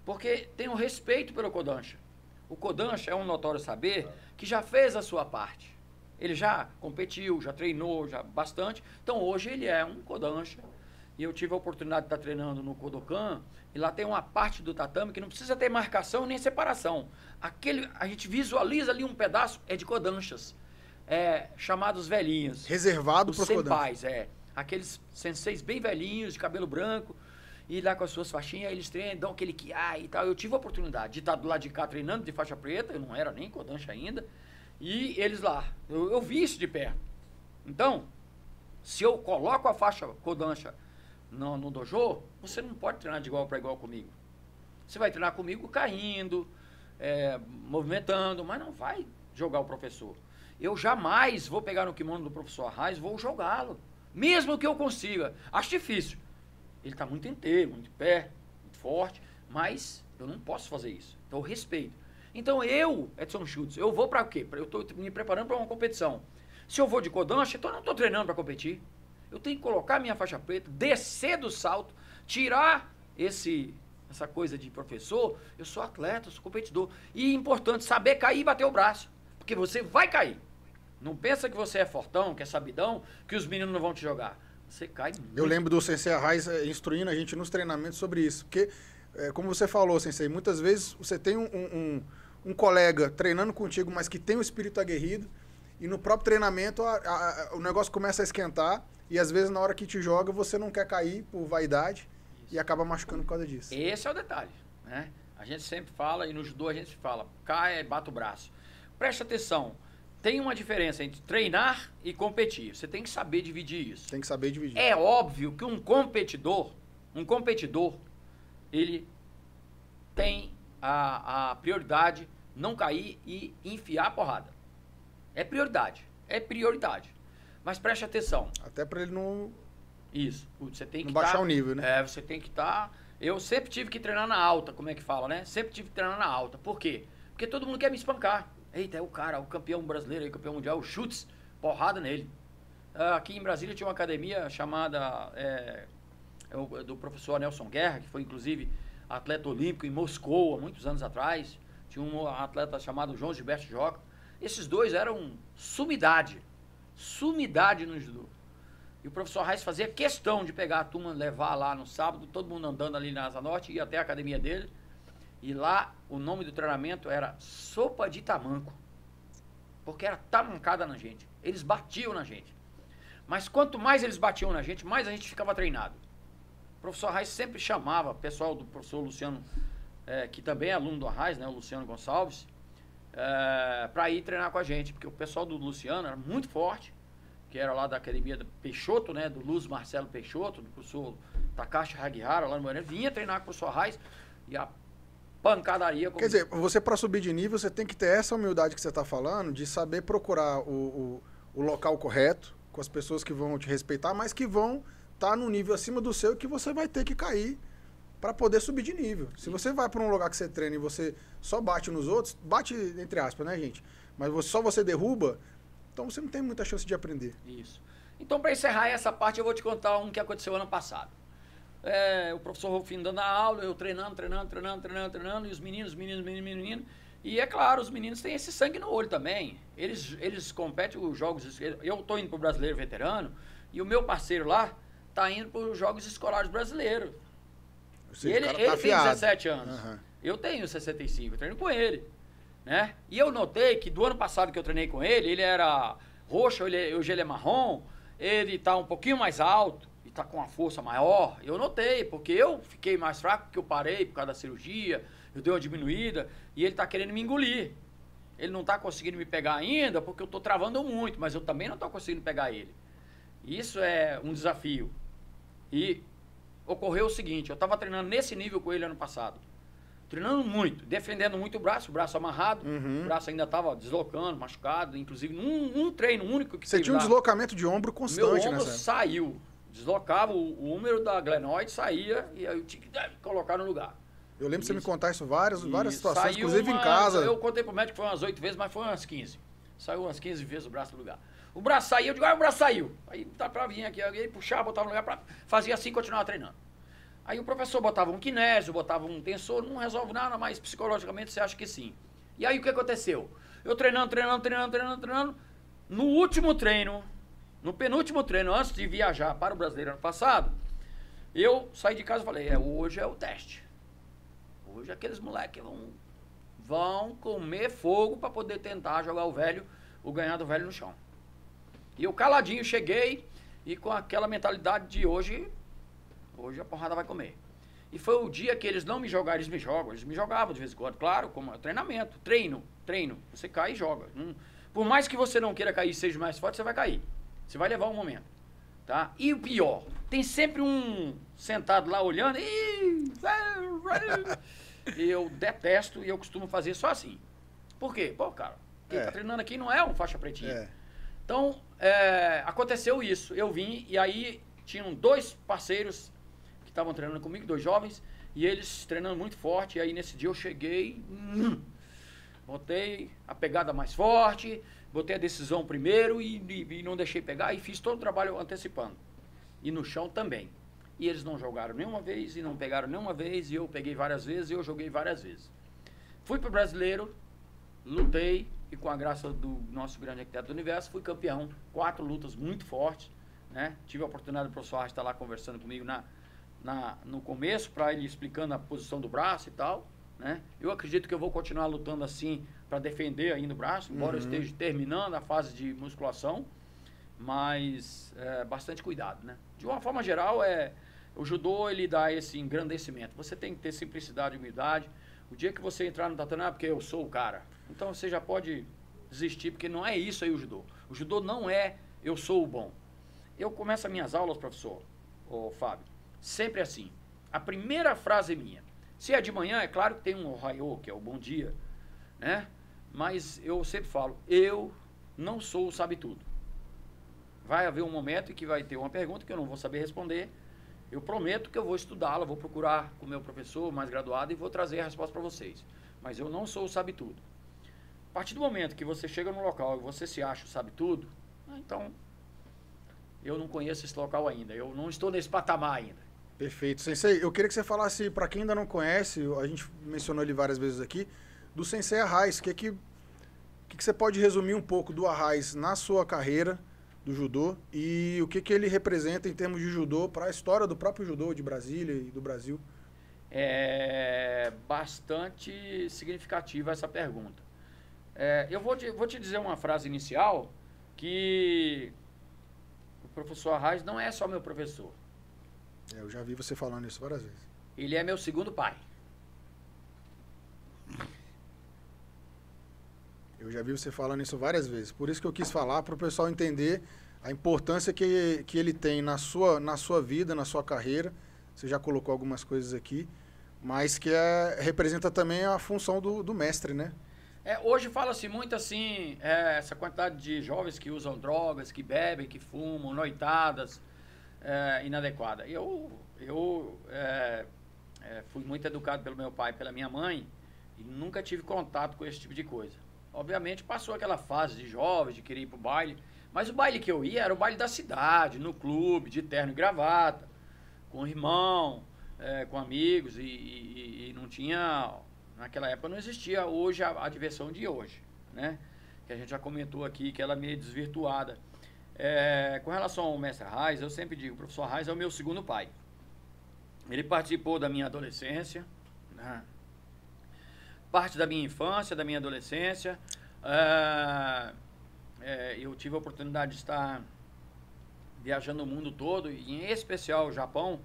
Porque tem um respeito pelo Kodansha. O Kodansha é um notório saber que já fez a sua parte. Ele já competiu, já treinou, já bastante. Então hoje ele é um Kodansha. E eu tive a oportunidade de estar treinando no Kodokan, e lá tem uma parte do tatame que não precisa ter marcação nem separação. A gente visualiza ali um pedaço, é de Kodanshas, chamados velhinhos. Reservado para os senpais, aqueles senseis bem velhinhos, de cabelo branco, e lá com as suas faixinhas, eles treinam, dão aquele kiai e tal. Eu tive a oportunidade de estar do lado de cá treinando de faixa preta, eu não era nem Kodansha ainda, e eles lá. Eu vi isso de perto. Então, se eu coloco a faixa Kodansha no dojo, você não pode treinar de igual para igual comigo. Você vai treinar comigo caindo, movimentando, mas não vai jogar o professor. Eu jamais vou pegar no kimono do professor Arraiz e vou jogá-lo. Mesmo que eu consiga. Acho difícil. Ele está muito inteiro, muito pé, muito forte, mas eu não posso fazer isso. Então eu respeito. Então eu, Edson Schultz, eu vou para quê? Eu estou me preparando para uma competição. Se eu vou de Kodansha, então eu não estou treinando para competir. Eu tenho que colocar minha faixa preta, descer do salto, tirar essa coisa de professor. Eu sou atleta, eu sou competidor. E é importante saber cair e bater o braço, porque você vai cair. Não pensa que você é fortão, que é sabidão, que os meninos não vão te jogar. Você cai muito. Eu lembro do Sensei Arraiz instruindo a gente nos treinamentos sobre isso. Porque, como você falou, Sensei, muitas vezes você tem um colega treinando contigo, mas que tem um espírito aguerrido, e no próprio treinamento o negócio começa a esquentar, e às vezes na hora que te joga você não quer cair por vaidade. Isso. E acaba machucando por causa disso. Esse é o detalhe, né? A gente sempre fala, e no judô a gente fala, cai, bate o braço. Preste atenção, tem uma diferença entre treinar e competir. Você tem que saber dividir isso. Tem que saber dividir. É óbvio que um competidor, ele tem a prioridade não cair e enfiar a porrada. É prioridade. Mas preste atenção. Até para ele não... Isso. Você tem que baixar o nível, né? Você tem que estar... Eu sempre tive que treinar na alta, como é que fala, né? Sempre tive que treinar na alta. Por quê? Porque todo mundo quer me espancar. Eita, é o cara, o campeão brasileiro, o campeão mundial, o Schultz, porrada nele. Aqui em Brasília tinha uma academia chamada do professor Nelson Guerra, que foi inclusive atleta olímpico em Moscou há muitos anos atrás. Tinha um atleta chamado João Gilberto Joca. Esses dois eram sumidade no judô. E o professor Arraiz fazia questão de pegar a turma, levar lá no sábado, todo mundo andando ali na Asa Norte, ia até a academia dele. E lá o nome do treinamento era Sopa de Tamanco. Porque era tamancada na gente. Eles batiam na gente. Mas quanto mais eles batiam na gente, mais a gente ficava treinado. O professor Arraiz sempre chamava o pessoal do professor Luciano, que também é aluno do Arraiz, né, o Luciano Gonçalves, para ir treinar com a gente. Porque o pessoal do Luciano era muito forte, que era lá da academia do Peixoto, né, do Luz Marcelo Peixoto, do professor Takashi Hagihara, lá no Moreira, vinha treinar com o professor Arraiz e a pancadaria. Quer dizer, você para subir de nível, você tem que ter essa humildade que você está falando, de saber procurar o local correto, com as pessoas que vão te respeitar, mas que vão estar num nível acima do seu, que você vai ter que cair para poder subir de nível. Se você vai para um lugar que você treina e você só bate nos outros, bate entre aspas, né, gente? Mas só você derruba, então você não tem muita chance de aprender. Isso. Então, para encerrar essa parte, eu vou te contar um que aconteceu ano passado. O professor Rufino dando a aula, eu treinando, e os meninos. E é claro, os meninos têm esse sangue no olho também. Eles competem os jogos... Eu estou indo para o Brasileiro Veterano, e o meu parceiro lá está indo para os Jogos Escolares Brasileiros. Seja, ele tá tem afiado. 17 anos. Uhum. Eu tenho 65, eu treino com ele. Né? E eu notei que do ano passado que eu treinei com ele, ele era roxo, hoje ele é marrom, ele tá um pouquinho mais alto e tá com uma força maior. Eu notei, porque eu fiquei mais fraco, porque eu parei por causa da cirurgia, eu dei uma diminuída e ele tá querendo me engolir. Ele não tá conseguindo me pegar ainda porque eu tô travando muito, mas eu também não tô conseguindo pegar ele. Isso é um desafio. E ocorreu o seguinte, eu tava treinando nesse nível com ele ano passado. Treinando muito, defendendo muito o braço amarrado, o braço ainda estava deslocando, machucado, inclusive num treino único que você tinha um deslocamento de ombro constante, meu ombro saiu, deslocava o húmero da glenoide, saía e aí eu tinha que colocar no lugar. Eu lembro de você me contar isso várias situações, saiu inclusive em casa. Eu contei pro médico que foi umas 8 vezes, mas foi umas 15. Saiu umas 15 vezes o braço do lugar. O braço saiu, eu digo, o braço saiu. Aí tá pra vir aqui, alguém puxava, botava no lugar, fazia assim e continuava treinando. Aí o professor botava um kinésio, botava um tensor, não resolve nada, mas psicologicamente você acha que sim. E aí o que aconteceu? Eu treinando. No último treino, no penúltimo treino, antes de viajar para o Brasileiro ano passado, eu saí de casa e falei, hoje é o teste. Hoje aqueles moleques vão comer fogo para poder tentar jogar o ganhar do velho no chão. E eu caladinho cheguei e com aquela mentalidade de hoje a porrada vai comer. E foi o dia que eles não me jogaram, eles me jogavam de vez em quando, claro, como treinamento, treino. Você cai e joga. Por mais que você não queira cair e seja mais forte, você vai cair. Você vai levar um momento. Tá? E o pior, tem sempre um sentado lá olhando e eu detesto e eu costumo fazer só assim. Por quê? Pô, cara, quem tá treinando aqui não é um faixa pretinha. Então, aconteceu isso. Eu vim e aí tinham 2 parceiros que estavam treinando comigo, 2 jovens, e eles treinando muito forte. E aí nesse dia eu cheguei, botei a pegada mais forte, botei a decisão primeiro e não deixei pegar e fiz todo o trabalho antecipando. E no chão também. E eles não jogaram nenhuma vez e não pegaram nenhuma vez, e eu peguei várias vezes e eu joguei várias vezes. Fui pro Brasileiro, lutei e com a graça do nosso grande arquiteto do universo, fui campeão. 4 lutas muito fortes, né? Tive a oportunidade do professor Arras estar lá conversando comigo no começo, para ele explicando a posição do braço e tal, né? Eu acredito que eu vou continuar lutando assim para defender ainda o braço, embora eu esteja terminando a fase de musculação, mas bastante cuidado, né? De uma forma geral, o judô ele dá esse engrandecimento. Você tem que ter simplicidade e humildade. O dia que você entrar no tatame, porque eu sou o cara, então você já pode desistir, porque não é isso aí o judô. O judô não é eu sou o bom. Eu começo as minhas aulas, professor, Fábio, sempre assim. A primeira frase minha, se é de manhã, é claro que tem um ohayou, que é o bom dia, né? Mas eu sempre falo, eu não sou o sabe-tudo. Vai haver um momento em que vai ter uma pergunta que eu não vou saber responder. Eu prometo que eu vou estudá-la, vou procurar com o meu professor mais graduado e vou trazer a resposta para vocês. Mas eu não sou o sabe-tudo. A partir do momento que você chega no local e você se acha o sabe-tudo, então eu não conheço esse local ainda. Eu não estou nesse patamar ainda. Perfeito. Sensei, eu queria que você falasse, para quem ainda não conhece, a gente mencionou ele várias vezes aqui, do Sensei Arraes. O que você pode resumir um pouco do Arraes na sua carreira do judô e o que ele representa em termos de judô para a história do próprio judô de Brasília e do Brasil? É bastante significativa essa pergunta. Eu vou te dizer uma frase inicial que o professor Arraes não é só meu professor. Eu já vi você falando isso várias vezes. Ele é meu segundo pai. Eu já vi você falando isso várias vezes. Por isso que eu quis falar, para o pessoal entender a importância que ele tem na sua vida, na sua carreira. Você já colocou algumas coisas aqui, mas que representa também a função do mestre, né? Hoje fala-se muito assim, essa quantidade de jovens que usam drogas, que bebem, que fumam, noitadas, inadequada. Eu fui muito educado pelo meu pai e pela minha mãe e nunca tive contato com esse tipo de coisa. Obviamente passou aquela fase de jovem, de querer ir pro baile, mas o baile que eu ia era o baile da cidade, no clube, de terno e gravata, com irmão, com amigos e não tinha... Naquela época não existia hoje a diversão de hoje, né? Que a gente já comentou aqui, que ela é meio desvirtuada. Com relação ao mestre Arraes, eu sempre digo, o professor Arraes é o meu segundo pai. Ele participou da minha adolescência, né? Parte da minha infância, da minha adolescência. Eu tive a oportunidade de estar viajando o mundo todo, e em especial o Japão,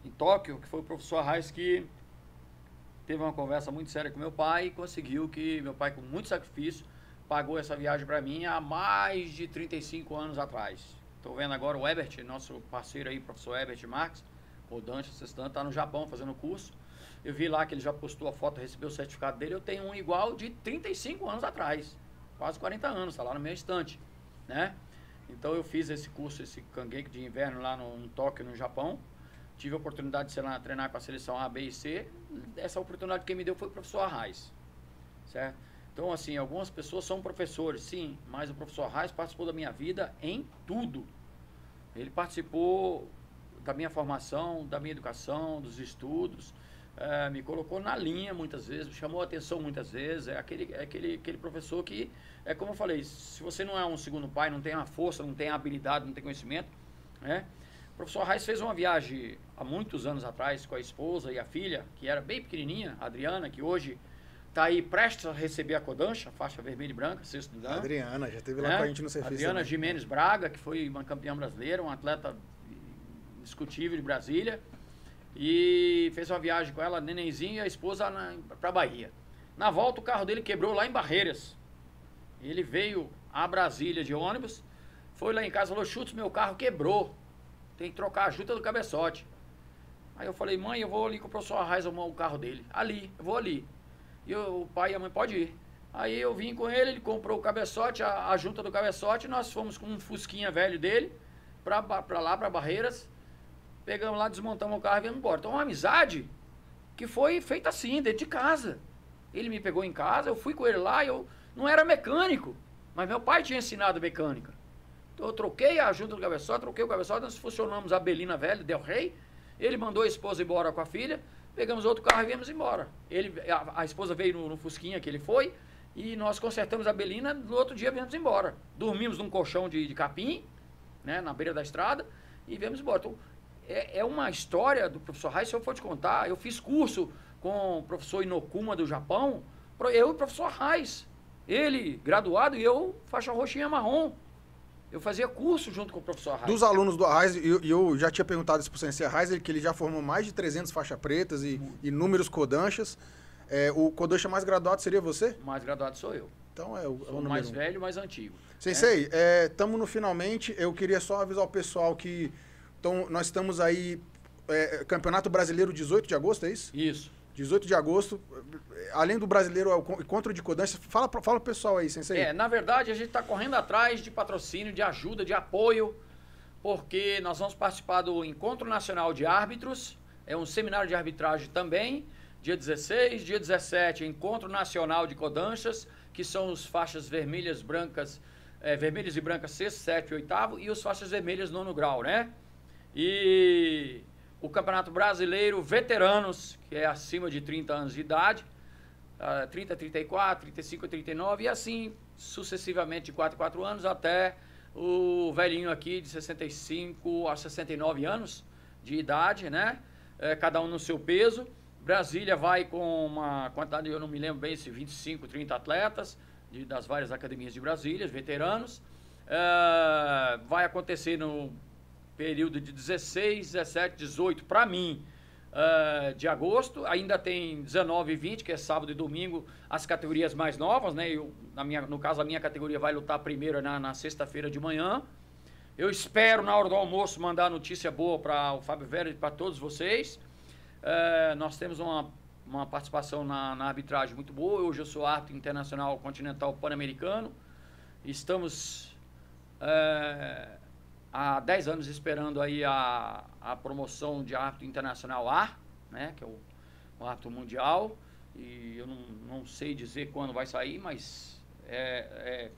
em Tóquio, que foi o professor Arraes que teve uma conversa muito séria com meu pai e conseguiu que meu pai, com muito sacrifício, pagou essa viagem para mim há mais de 35 anos atrás. Estou vendo agora o Ebert, nosso parceiro aí, professor Ebert Marques, Kodansha, está no Japão fazendo curso. Eu vi lá que ele já postou a foto, recebeu o certificado dele. Eu tenho um igual de 35 anos atrás, quase 40 anos, está lá no meu estante, né? Então eu fiz esse curso, esse Kangeki de inverno lá no Tóquio, no Japão. Tive a oportunidade de treinar com a seleção A, B e C. Essa oportunidade que quem me deu foi o professor Arraes, certo? Então, assim, algumas pessoas são professores, sim, mas o professor Arraes participou da minha vida em tudo. Ele participou da minha formação, da minha educação, dos estudos, me colocou na linha muitas vezes, me chamou a atenção muitas vezes. É aquele professor que, como eu falei, se você não é um segundo pai, não tem a força, não tem a habilidade, não tem conhecimento, né? O professor Arraes fez uma viagem há muitos anos atrás com a esposa e a filha, que era bem pequenininha, a Adriana, que hoje está aí prestes a receber a Kodansha, faixa vermelha e branca, sexto dan. Adriana, já esteve lá com a gente no serviço. Adriana Jimenez Braga, que foi uma campeã brasileira, um atleta indiscutível de Brasília, e fez uma viagem com ela, nenenzinho, e a esposa para Bahia. Na volta, o carro dele quebrou lá em Barreiras. Ele veio a Brasília de ônibus, foi lá em casa e falou: Chutes, meu carro quebrou, tem que trocar a junta do cabeçote. Aí eu falei: mãe, eu vou ali com o professor Arraes arrumar o carro dele. Eu vou ali. E o pai e a mãe: pode ir. Aí eu vim com ele comprou o cabeçote, a junta do cabeçote, e nós fomos com um fusquinha velho dele, pra lá, pra Barreiras. Pegamos lá, desmontamos o carro e viemos embora. Então, uma amizade que foi feita assim, dentro de casa. Ele me pegou em casa, eu fui com ele lá, eu não era mecânico, mas meu pai tinha ensinado mecânica. Então, eu troquei a junta do cabeçote, troquei o cabeçote, nós funcionamos a Belina Velha, Del Rey. Ele mandou a esposa embora com a filha, pegamos outro carro e viemos embora. A esposa veio no Fusquinha que ele foi, e nós consertamos a Belina, no outro dia viemos embora. Dormimos num colchão de capim, né, na beira da estrada, e viemos embora. Então, é uma história do professor Arraes. Se eu for te contar, eu fiz curso com o professor Inokuma do Japão, eu e o professor Arraes. Ele, graduado, e eu, faixa roxinha marrom. Eu fazia curso junto com o professor Arraes. Dos alunos do Arraes, eu já tinha perguntado isso pro Sensei Arraes, que ele já formou mais de 300 faixas pretas e inúmeros Kodanshas. O Kodansha mais graduado seria você? O mais graduado sou eu. Então o mais velho, mais antigo. Sensei, estamos no finalmente. Eu queria só avisar o pessoal que nós estamos aí, Campeonato Brasileiro 18 de agosto, é isso? Isso. 18 de agosto, além do brasileiro, encontro de Kodansha. Fala pro pessoal aí, Sensei. Na verdade, a gente está correndo atrás de patrocínio, de ajuda, de apoio, porque nós vamos participar do Encontro Nacional de Árbitros, é um seminário de arbitragem também, dia 16, dia 17, Encontro Nacional de Kodanshas, que são os faixas vermelhas, brancas, vermelhas e brancas, sexto, sétimo e oitavo, e os faixas vermelhas, nono grau, né? E o Campeonato Brasileiro Veteranos, que é acima de 30 anos de idade, 30, 34, 35, 39, e assim sucessivamente de 4 em 4 anos, até o velhinho aqui de 65 a 69 anos de idade, né? Cada um no seu peso. Brasília vai com uma quantidade, eu não me lembro bem, se 25, 30 atletas das várias academias de Brasília, veteranos. Vai acontecer no período de 16, 17, 18, para mim, de agosto. Ainda tem 19 e 20, que é sábado e domingo, as categorias mais novas, né? No caso, a minha categoria vai lutar primeiro na sexta-feira de manhã. Eu espero, na hora do almoço, mandar notícia boa para o Fábio Vera e para todos vocês. Nós temos uma participação na arbitragem muito boa. Hoje eu sou árbitro internacional continental pan-americano. Estamos há 10 anos esperando aí a promoção de árbitro internacional A, né, que é o árbitro mundial. E eu não sei dizer quando vai sair, mas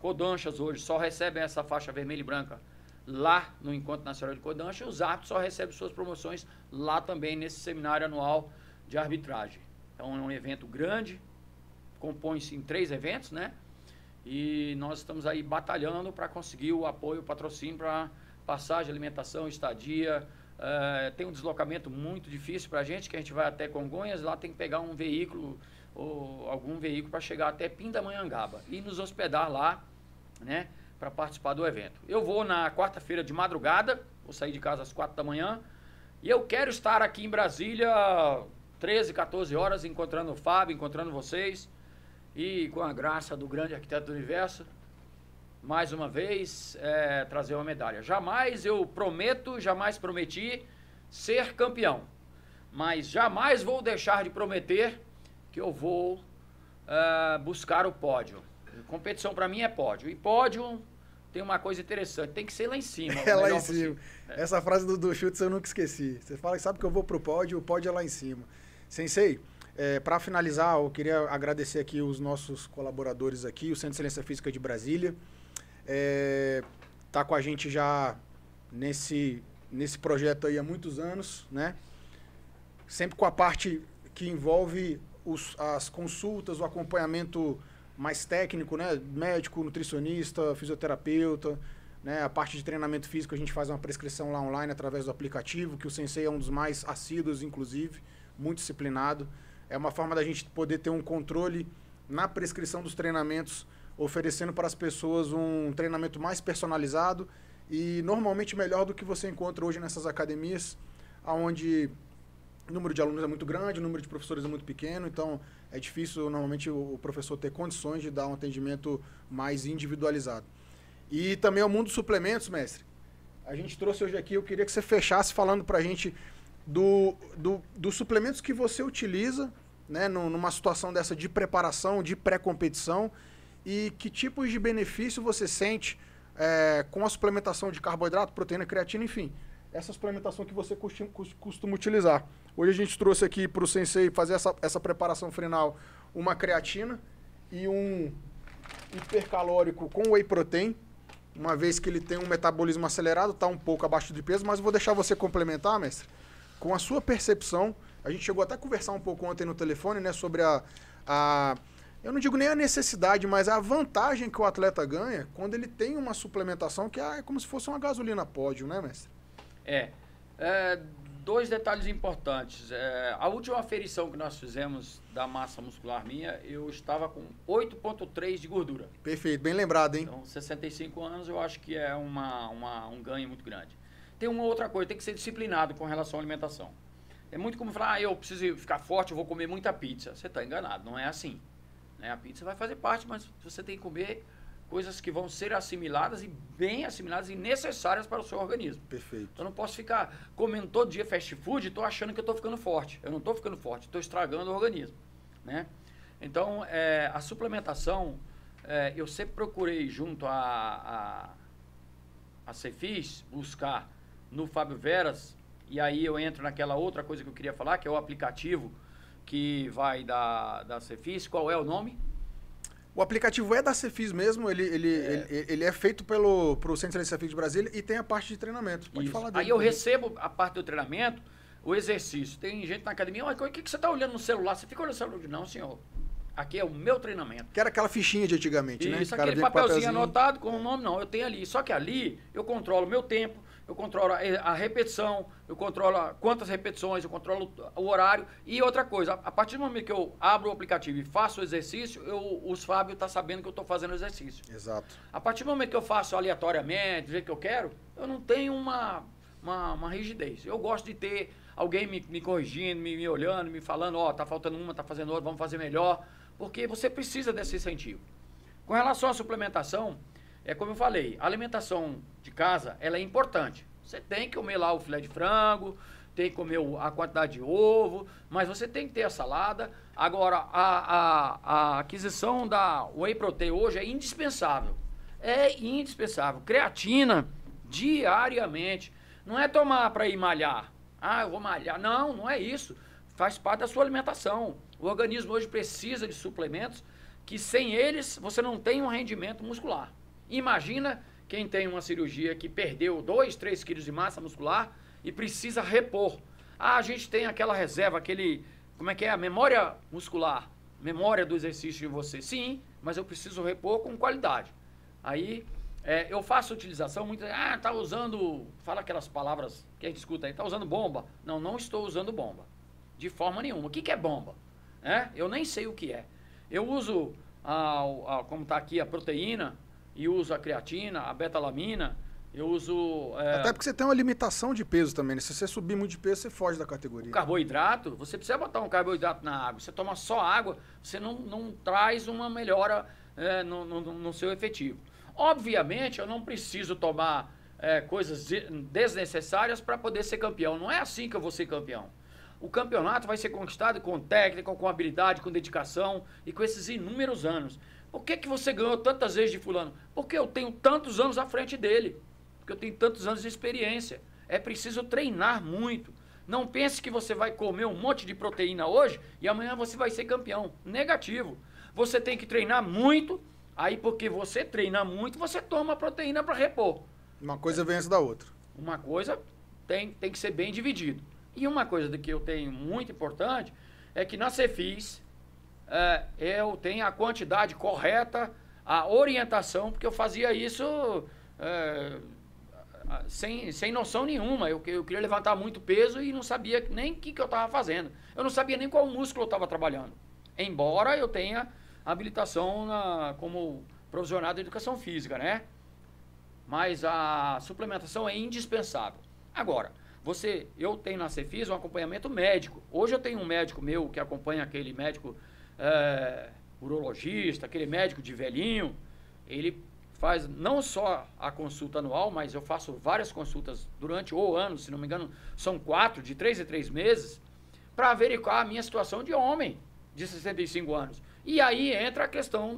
Kodanshas hoje só recebem essa faixa vermelha e branca lá no Encontro Nacional de Kodansha, e os árbitros só recebem suas promoções lá também nesse seminário anual de arbitragem. Então é um evento grande, compõe-se em 3 eventos, né? E nós estamos aí batalhando para conseguir o apoio, o patrocínio para passagem, alimentação, estadia. Tem um deslocamento muito difícil para a gente, que a gente vai até Congonhas, lá tem que pegar um veículo ou algum veículo para chegar até Pindamonhangaba e nos hospedar lá, né, para participar do evento. Eu vou na quarta-feira de madrugada, vou sair de casa às 4 da manhã, e eu quero estar aqui em Brasília 13, 14 horas, encontrando o Fábio, encontrando vocês, e com a graça do grande arquiteto do universo, mais uma vez, trazer uma medalha. Jamais prometi ser campeão, mas jamais vou deixar de prometer que eu vou buscar o pódio. Competição para mim é pódio. E pódio tem uma coisa interessante, tem que ser lá em cima. É lá em cima. Essa frase do Schultz eu nunca esqueci. Você fala que sabe que eu vou pro pódio, o pódio é lá em cima. Sensei, para finalizar, eu queria agradecer aqui os nossos colaboradores aqui, o Centro de Excelência Física de Brasília. Tá com a gente já nesse projeto aí há muitos anos, né? Sempre com a parte que envolve as consultas, o acompanhamento mais técnico, né? Médico, nutricionista, fisioterapeuta, né? A parte de treinamento físico a gente faz uma prescrição lá online através do aplicativo, que o Sensei é um dos mais assíduos, inclusive, muito disciplinado. É uma forma da gente poder ter um controle na prescrição dos treinamentos, oferecendo para as pessoas um treinamento mais personalizado e normalmente melhor do que você encontra hoje nessas academias, onde o número de alunos é muito grande, o número de professores é muito pequeno, então é difícil normalmente o professor ter condições de dar um atendimento mais individualizado. E também o mundo dos suplementos, mestre. A gente trouxe hoje aqui, eu queria que você fechasse falando para a gente dos suplementos que você utiliza, né, numa situação dessa de preparação, de pré-competição, e que tipos de benefício você sente com a suplementação de carboidrato, proteína, creatina, enfim, essa suplementação que você costuma utilizar. Hoje a gente trouxe aqui para o Sensei fazer essa preparação final, uma creatina e um hipercalórico com whey protein, uma vez que ele tem um metabolismo acelerado, está um pouco abaixo de peso, mas eu vou deixar você complementar, mestre, com a sua percepção. A gente chegou até a conversar um pouco ontem no telefone, né, sobre eu não digo nem a necessidade, mas a vantagem que o atleta ganha quando ele tem uma suplementação que é como se fosse uma gasolina pódio, né, mestre? Dois detalhes importantes. A última aferição que nós fizemos da massa muscular minha, eu estava com 8,3 de gordura. Perfeito, bem lembrado, hein? Então, 65 anos eu acho que é um ganho muito grande. Tem uma outra coisa, tem que ser disciplinado com relação à alimentação. É muito como falar, eu preciso ficar forte, eu vou comer muita pizza. Você está enganado, não é assim. A pizza vai fazer parte, mas você tem que comer coisas que vão ser assimiladas e bem assimiladas e necessárias para o seu organismo. Perfeito. Eu não posso ficar comendo todo dia fast food e estou achando que eu estou ficando forte. Eu não estou ficando forte, estou estragando o organismo, né? Então, a suplementação, eu sempre procurei junto a Cefis buscar no Fábio Veras, e aí eu entro naquela outra coisa que eu queria falar, que é o aplicativo que vai da Cefis. Qual é o nome? O aplicativo é da Cefis mesmo, ele é feito pro Centro de Excelência Física de Brasília e tem a parte de treinamento. Pode falar dele. Aí eu recebo a parte do treinamento, o exercício. Tem gente na academia, o que você está olhando no celular? Você fica olhando no celular? Não, senhor. Aqui é o meu treinamento. Que era aquela fichinha de antigamente, né? Isso, aquele papelzinho anotado com o nome, não. Eu tenho ali. Só que ali eu controlo o meu tempo, eu controlo a repetição, eu controlo quantas repetições, eu controlo o horário. E outra coisa, a partir do momento que eu abro o aplicativo e faço o exercício, os Fábio tá sabendo que eu estou fazendo o exercício. Exato. A partir do momento que eu faço aleatoriamente, do jeito que eu quero, eu não tenho uma rigidez. Eu gosto de ter alguém me corrigindo, me olhando, me falando, tá faltando uma, tá fazendo outra, vamos fazer melhor. Porque você precisa desse incentivo. Com relação à suplementação, como eu falei, a alimentação de casa, ela é importante. Você tem que comer lá o filé de frango, tem que comer a quantidade de ovo, mas você tem que ter a salada. Agora, a aquisição da whey protein hoje é indispensável. É indispensável. Creatina, diariamente. Não é tomar para ir malhar. Eu vou malhar. Não, não é isso. Faz parte da sua alimentação. O organismo hoje precisa de suplementos que sem eles você não tem um rendimento muscular. Imagina quem tem uma cirurgia que perdeu 2, 3 quilos de massa muscular e precisa repor. A gente tem aquela reserva, como é que é? A memória muscular, memória do exercício de você. Sim, mas eu preciso repor com qualidade. Aí Eu faço utilização, muita tá usando, fala aquelas palavras que a gente escuta aí, tá usando bomba. Não, não estou usando bomba. De forma nenhuma. O que é bomba? Eu nem sei o que é. Eu uso, como está aqui, a proteína, e uso a creatina, a betalamina, eu uso... Até porque você tem uma limitação de peso também, né? Se você subir muito de peso, você foge da categoria. O carboidrato, você precisa botar um carboidrato na água. Você toma só água, você não traz uma melhora no seu efetivo. Obviamente, eu não preciso tomar coisas desnecessárias para poder ser campeão. Não é assim que eu vou ser campeão. O campeonato vai ser conquistado com técnica, com habilidade, com dedicação e com esses inúmeros anos. Por que você ganhou tantas vezes de fulano? Porque eu tenho tantos anos à frente dele. Porque eu tenho tantos anos de experiência. É preciso treinar muito. Não pense que você vai comer um monte de proteína hoje e amanhã você vai ser campeão. Negativo. Você tem que treinar muito. Aí, porque você treina muito, você toma proteína para repor. Uma coisa vem antes da outra. Uma coisa tem que ser bem dividido. E uma coisa que eu tenho muito importante é que na Cefis eu tenho a quantidade correta, a orientação, porque eu fazia isso sem noção nenhuma. Eu queria levantar muito peso e não sabia nem o que eu estava fazendo. Eu não sabia nem qual músculo eu estava trabalhando. Embora eu tenha habilitação como profissional de educação física, né? Mas a suplementação é indispensável. Agora, eu tenho na Cefis um acompanhamento médico. Hoje eu tenho um médico meu que acompanha aquele médico urologista, aquele médico de velhinho. Ele faz não só a consulta anual, mas eu faço várias consultas durante o ano, se não me engano, são 4, de 3 em 3 meses, para averiguar a minha situação de homem de 65 anos. E aí entra a questão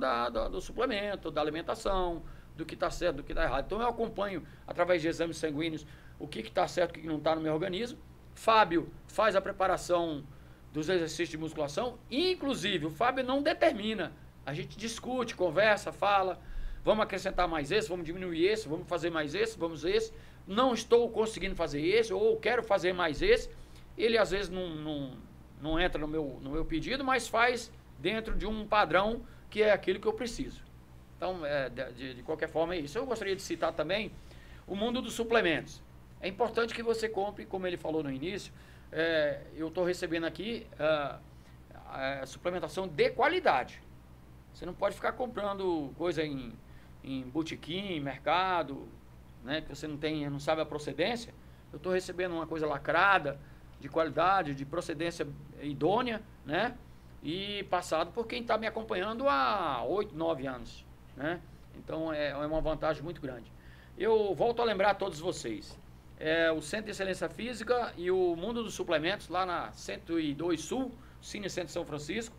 do suplemento, da alimentação, do que está certo, do que está errado. Então eu acompanho, através de exames sanguíneos, o que está certo, o que não está no meu organismo. Fábio faz a preparação dos exercícios de musculação. Inclusive, o Fábio não determina. A gente discute, conversa, fala. Vamos acrescentar mais esse, vamos diminuir esse, vamos fazer mais esse, vamos esse. Não estou conseguindo fazer esse, ou quero fazer mais esse. Ele, às vezes, não entra no meu pedido, mas faz dentro de um padrão que é aquilo que eu preciso. Então, de qualquer forma, é isso. Eu gostaria de citar também o mundo dos suplementos. É importante que você compre, como ele falou no início, eu estou recebendo aqui suplementação de qualidade. Você não pode ficar comprando coisa em botequim, mercado, né, que você não sabe a procedência. Eu estou recebendo uma coisa lacrada, de qualidade, de procedência idônea, né? E passado por quem está me acompanhando há 8, 9 anos, né? Então é uma vantagem muito grande. Eu volto a lembrar a todos vocês, o Centro de Excelência Física e o Mundo dos Suplementos, lá na 102 Sul, Cine Centro São Francisco.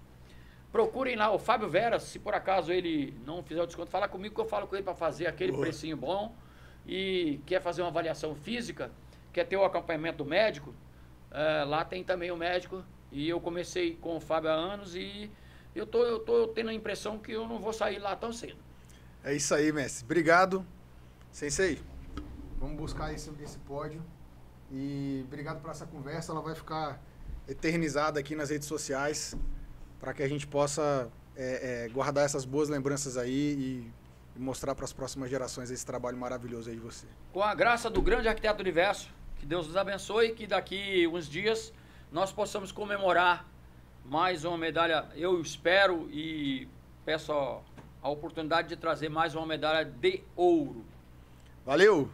Procurem lá o Fábio Veras, se por acaso ele não fizer o desconto, fala comigo que eu falo com ele para fazer aquele precinho bom. E quer fazer uma avaliação física, quer ter o acompanhamento do médico, lá tem também o médico. E eu comecei com o Fábio há anos e eu tô tendo a impressão que eu não vou sair lá tão cedo. É isso aí, mestre. Obrigado. Sensei, vamos buscar esse pódio. E obrigado por essa conversa. Ela vai ficar eternizada aqui nas redes sociais para que a gente possa guardar essas boas lembranças aí e mostrar para as próximas gerações esse trabalho maravilhoso aí de você. Com a graça do grande arquiteto do universo, que Deus nos abençoe, que daqui uns dias nós possamos comemorar mais uma medalha. Eu espero e peço a oportunidade de trazer mais uma medalha de ouro. Valeu!